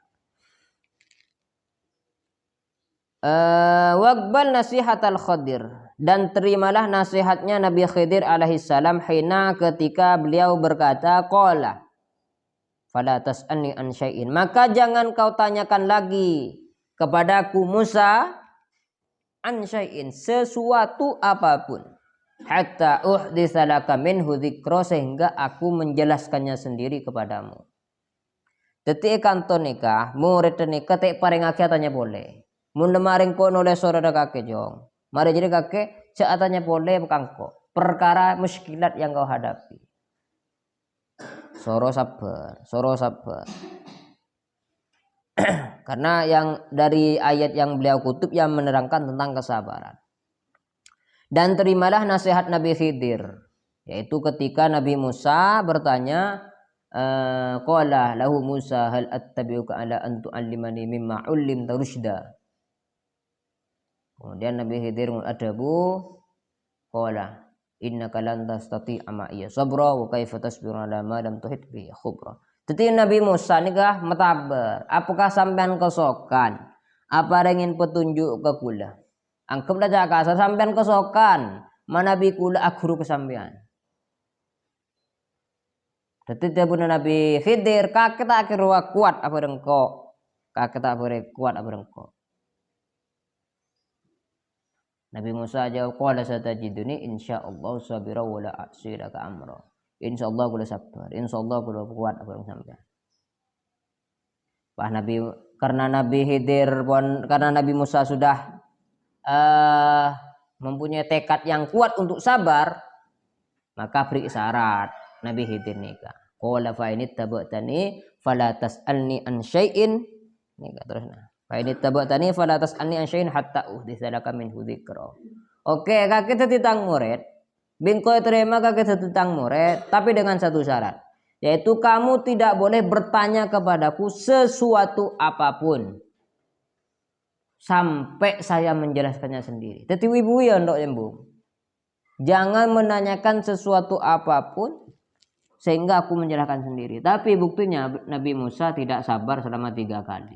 Waqbal nasihatal Khadir dan terimalah nasihatnya Nabi Khidir alaihissalam hina ketika beliau berkata qala fala tas'alni an syai'in maka jangan kau tanyakan lagi kepadaku Musa an syai'in sesuatu apapun hatta uhditsa laka minhu dzikra sehingga aku menjelaskannya sendiri kepadamu. Detik kanton nikah murid nikah tek paring akeh tanya boleh mun lemaring kono le sore kake jong Mari jadi kakek ceatanya boleh kangko perkara muskilat yang kau hadapi. Soro sabar, soro sabar. Karena yang dari ayat yang beliau kutip yang menerangkan tentang kesabaran. Dan terimalah nasihat Nabi Khidir, yaitu ketika Nabi Musa bertanya, qala lahu Musa hal attabi'uka ala an tu'allimani mimma 'ullimta rusyda. Kemudian Nabi Khidir adabu qala innaka lan tastati'a ma'iya sabra wa kaifa tasbiru ala ma lam tuhit bi khubra. Jadi Nabi Musa nikah metabar, apakah sampean kesokan apa ingin petunjuk ke kula? Anggaplah jaka sampean kesokan mana bi kula aguru kesampean. Dadi dapun Nabi Khidir kakek tak kira kuat apa dengko. Kakek tak boleh kuat apa dengko. Nabi Musa jawab qala satajiduni insyaallah sabira wa la asira ka amra. Insyaallah kula sabar, insyaallah kula kuat apa sampean. Pak Nabi karena Nabi Khidir karena Nabi Musa sudah mempunyai tekad yang kuat untuk sabar, maka beri isyarat Nabi Khidir nikah. Qala fa in tabbatani fala tasalni an syai'in. Nikah terusna. Fa in tabbatani fala tasalni an syai'in hatta uhditsa laka minhu dzikra. Oke, kakek tetitang murid. Bingko terima kakek tetitang murid, tapi dengan satu syarat, yaitu kamu tidak boleh bertanya kepadaku sesuatu apapun sampai saya menjelaskannya sendiri. Jadi ibu ya ndok embung. Jangan menanyakan sesuatu apapun sehingga aku menjelaskan sendiri. Tapi buktinya Nabi Musa tidak sabar selama 3 kali.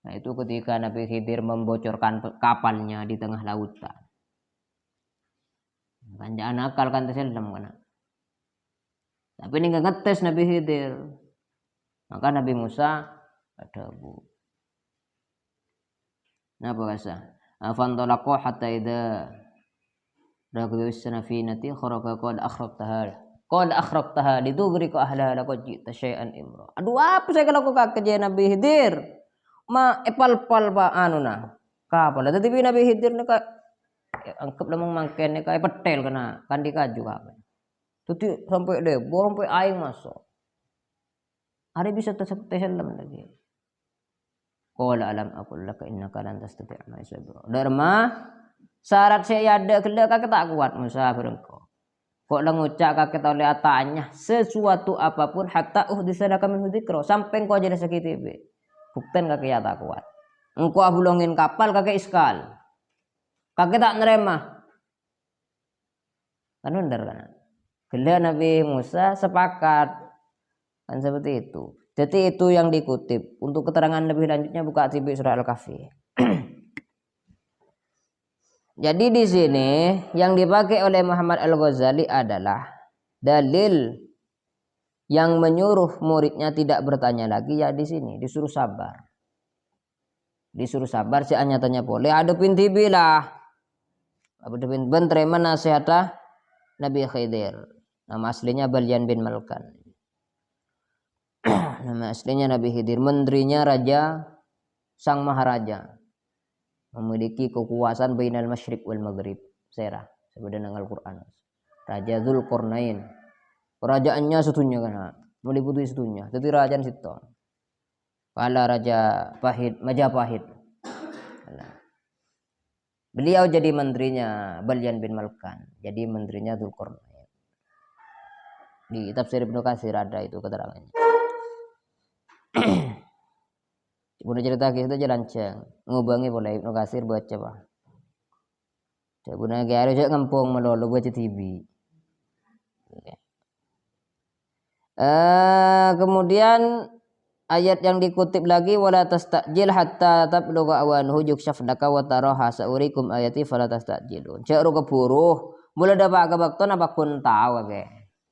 Nah itu ketika Nabi Khidir membocorkan kapalnya di tengah lautan. Kan jangan nakal kan terselam kan. Tapi ini nggak ngetes Nabi Khidir. Maka Nabi Musa ada bu. Napa kasa? Afantolaqo hatta idza raqabu sanafinati kharaqa qad akhraqtaha lidughrika ahlaha laqad ji'ta syai'an imra. Aduh apa saya kalau kakek Nabi Khidir? Ma epal-pal ba anuna. Kapal tetapi Nabi Khidir ni ka angkep lamang mangken ni ka petel kena kan dikaju ka. Tuti sampai lebor sampai aing masuk. Hari bisa terselam lagi. Qala alam aqul laka innaka lan tastati' ma sabra. Dharma syarat saya ada kelak kakek tak kuat Musa berengko. Kok lang ucap kakek oleh atanya sesuatu apapun hatta uhdisa min dzikra sampai engkau jadi sakit be. Bukten kakek ya tak kuat. Engkau bulongin kapal kakek iskal. Kakek tak nerima. Kan bener kan? Kelak Nabi Musa sepakat kan seperti itu. Jadi itu yang dikutip. Untuk keterangan lebih lanjutnya buka TV surah Al-Kahfi. Jadi di sini yang dipakai oleh Muhammad Al-Ghazali adalah dalil yang menyuruh muridnya tidak bertanya lagi ya di sini disuruh sabar. Disuruh sabar si nyatanya boleh hadapin TV lah. Hadapin bentrema nasihatah Nabi Khidir. Nama aslinya Balyan bin Malkan. Nama aslinya Nabi Khidir, menterinya raja sang maharaja, memiliki kekuasaan bainal masyriq wal maghrib. Serah sebenarnya dengan Al-Quran. Raja Dzulqarnain, kerajaannya setunya kan, meliputi setunya. Jadi raja situ. Kala Raja Majapahit. Beliau jadi menterinya Balyan bin Malkan, jadi menterinya Dzulqarnain. Di tafsir Ibnu Katsir ada itu keterangannya. Bukan cerita kisah itu lancang ngubangi boleh Ibnu Katsir baca bah. Bukan gaya aja ngempung melulu baca TV. Kemudian ayat yang dikutip lagi wala tastajil hatta tablugha awanuhu yukshafnaka wa taraha saurikum ayati fala tastajilun. Cak keburu mulai dapat kebakton apa kun tahu ke.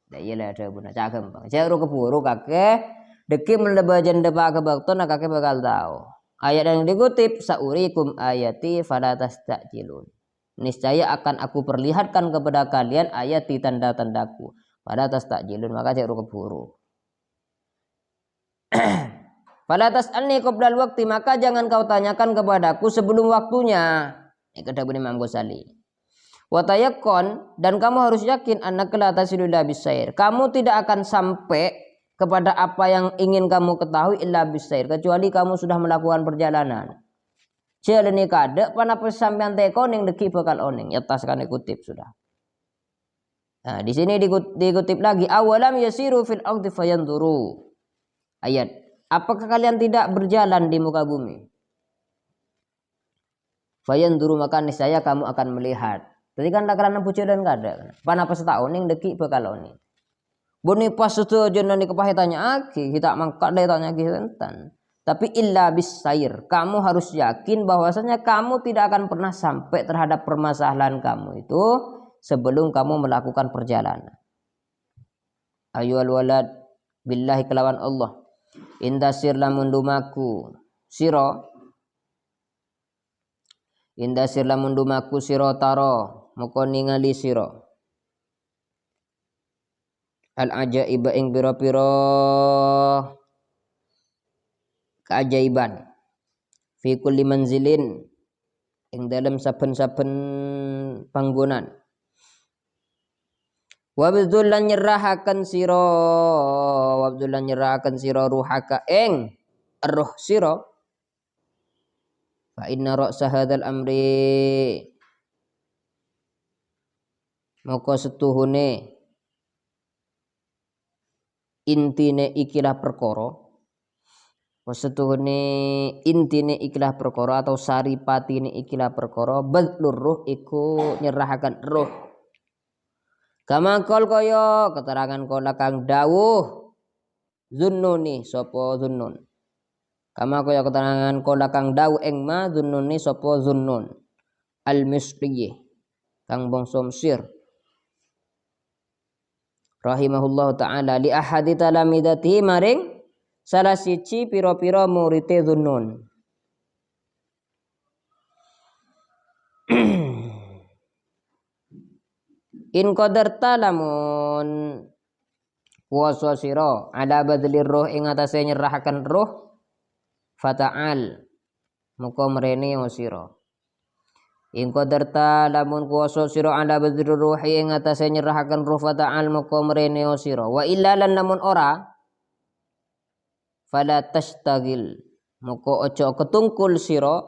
Dah iyalah ada guna cak gampang. Cak keburu kakek deki melebajan depa kebakton kakek bakal tahu. Ayat yang dikutip saurikum ayati fala tastajilun. Niscaya akan aku perlihatkan kepada kalian ayati tanda-tandaku. Fala tastajilun maka cak keburu. Fala tas'alni qoblal waqti maka jangan kau tanyakan kepadaku sebelum waktunya. Kata Imam Ghazali. Wa tayaqqan, dan kamu harus yakin annaka la tasilu illa bisair. Kamu tidak akan sampai kepada apa yang ingin kamu ketahui illa bisair, kecuali kamu sudah melakukan perjalanan. Jalani kada panapa sampean teko ning deki bakal oning. Ya tas kan kutip sudah. Nah, di sini dikutip lagi awalam yasiru fil ardi fayanduru. Ayat, apakah kalian tidak berjalan di muka bumi? Fayanduru, maka niscaya kamu akan melihat. Jadi kan karena pucuk dan kada. Panapa setahun ning deki bakal oning. Boni pas setuju nani kepahitannya aki kita mangkat deh tanya kita. Tapi illa bisair, kamu harus yakin bahwasanya kamu tidak akan pernah sampai terhadap permasalahan kamu itu sebelum kamu melakukan perjalanan. Ayyuhal walad, billahi kelawan Allah. Indasir lamun dumaku siro. Indasir lamun dumaku siro taro, moko ningali siro. Al ajaiba ing pira-pira keajaiban fi kulli manzilin ing dalam saben-saben panggonan. Wabdul lan nyerahaken sira, wabdul lan nyerahaken sira ruhaka ing roh sira. Fa inna ra'sa hadzal amri, moko setuhune intine ikilah perkara. Wasetuhune intine ikilah perkara atau saripatine ikilah perkara badlur ruh iku nyerahaken ruh. Kama kol kaya keterangan kala kang dawuh Zunnuni sapa Zunnun. Kama kaya keterangan kala kang dawuh ing ma Zunnuni sapa Zunnun. Al-Misri kang bangsa Mesir. Rahimahullahu taala li ahadi talamidati maring salah siji pira-pira murite Zunnun. In qadarta lamun kuwasa sira ala badlir ruh ing atase nyerahaken ruh fata'al muka mrene sira. In qadarta lamun kuwasa sira ala badlir ruh ing atase nyerahaken ruh fata'al muka mrene sira. Wa illa lan lamun ora fala tastagil muka aja ketungkul sira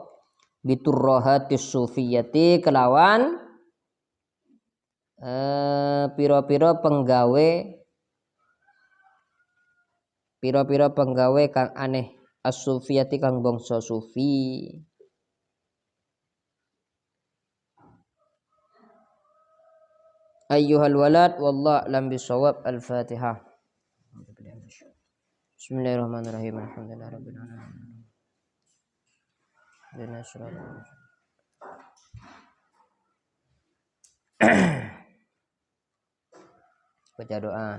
biturrahatis sufiyati kelawan pira-pira penggawe kang aneh as-sufiyati kang bangsa sufi. Ayyuhal walad wallahu a'lam bisawab. Al-Fatihah. Bismillahirrahmanirrahim. Alhamdulillahirabbil alamin. Baca doa.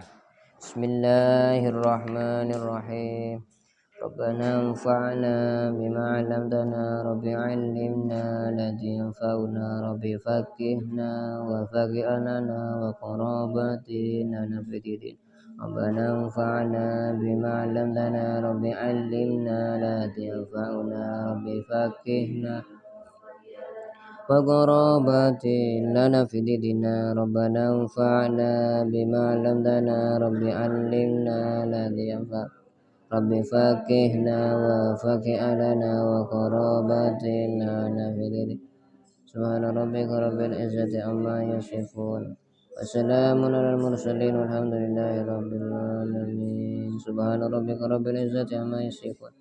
Bismillahirrahmanirrahim. Rabbana anfa'na bima 'allamtana rabbi 'allimna alladhi yanfa'una rabbi faqihna wa faqihna wa qarabatina nafidin. Rabbana anfa'na bima 'allamtana rabbi 'allimna alladhi yanfa'una rabbi faqihna وقرابات لنا في ديننا ربنا انفعنا بما علمتنا رب علمنا الذي ينفع رب فقهنا وفقه لنا وقرابات لنا في ديننا سبحان ربك رب العزة عما يصفون وسلام على المرسلين والحمد لله رب العالمين سبحان ربك رب العزة عما يصفون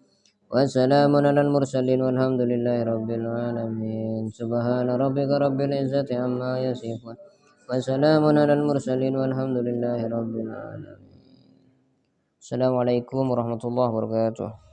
وسلام على المرسلين والحمد لله رب العالمين سبحان ربك رب العزة عما يصفون وسلام على المرسلين والحمد لله رب العالمين. Assalamualaikum warahmatullahi wabarakatuh.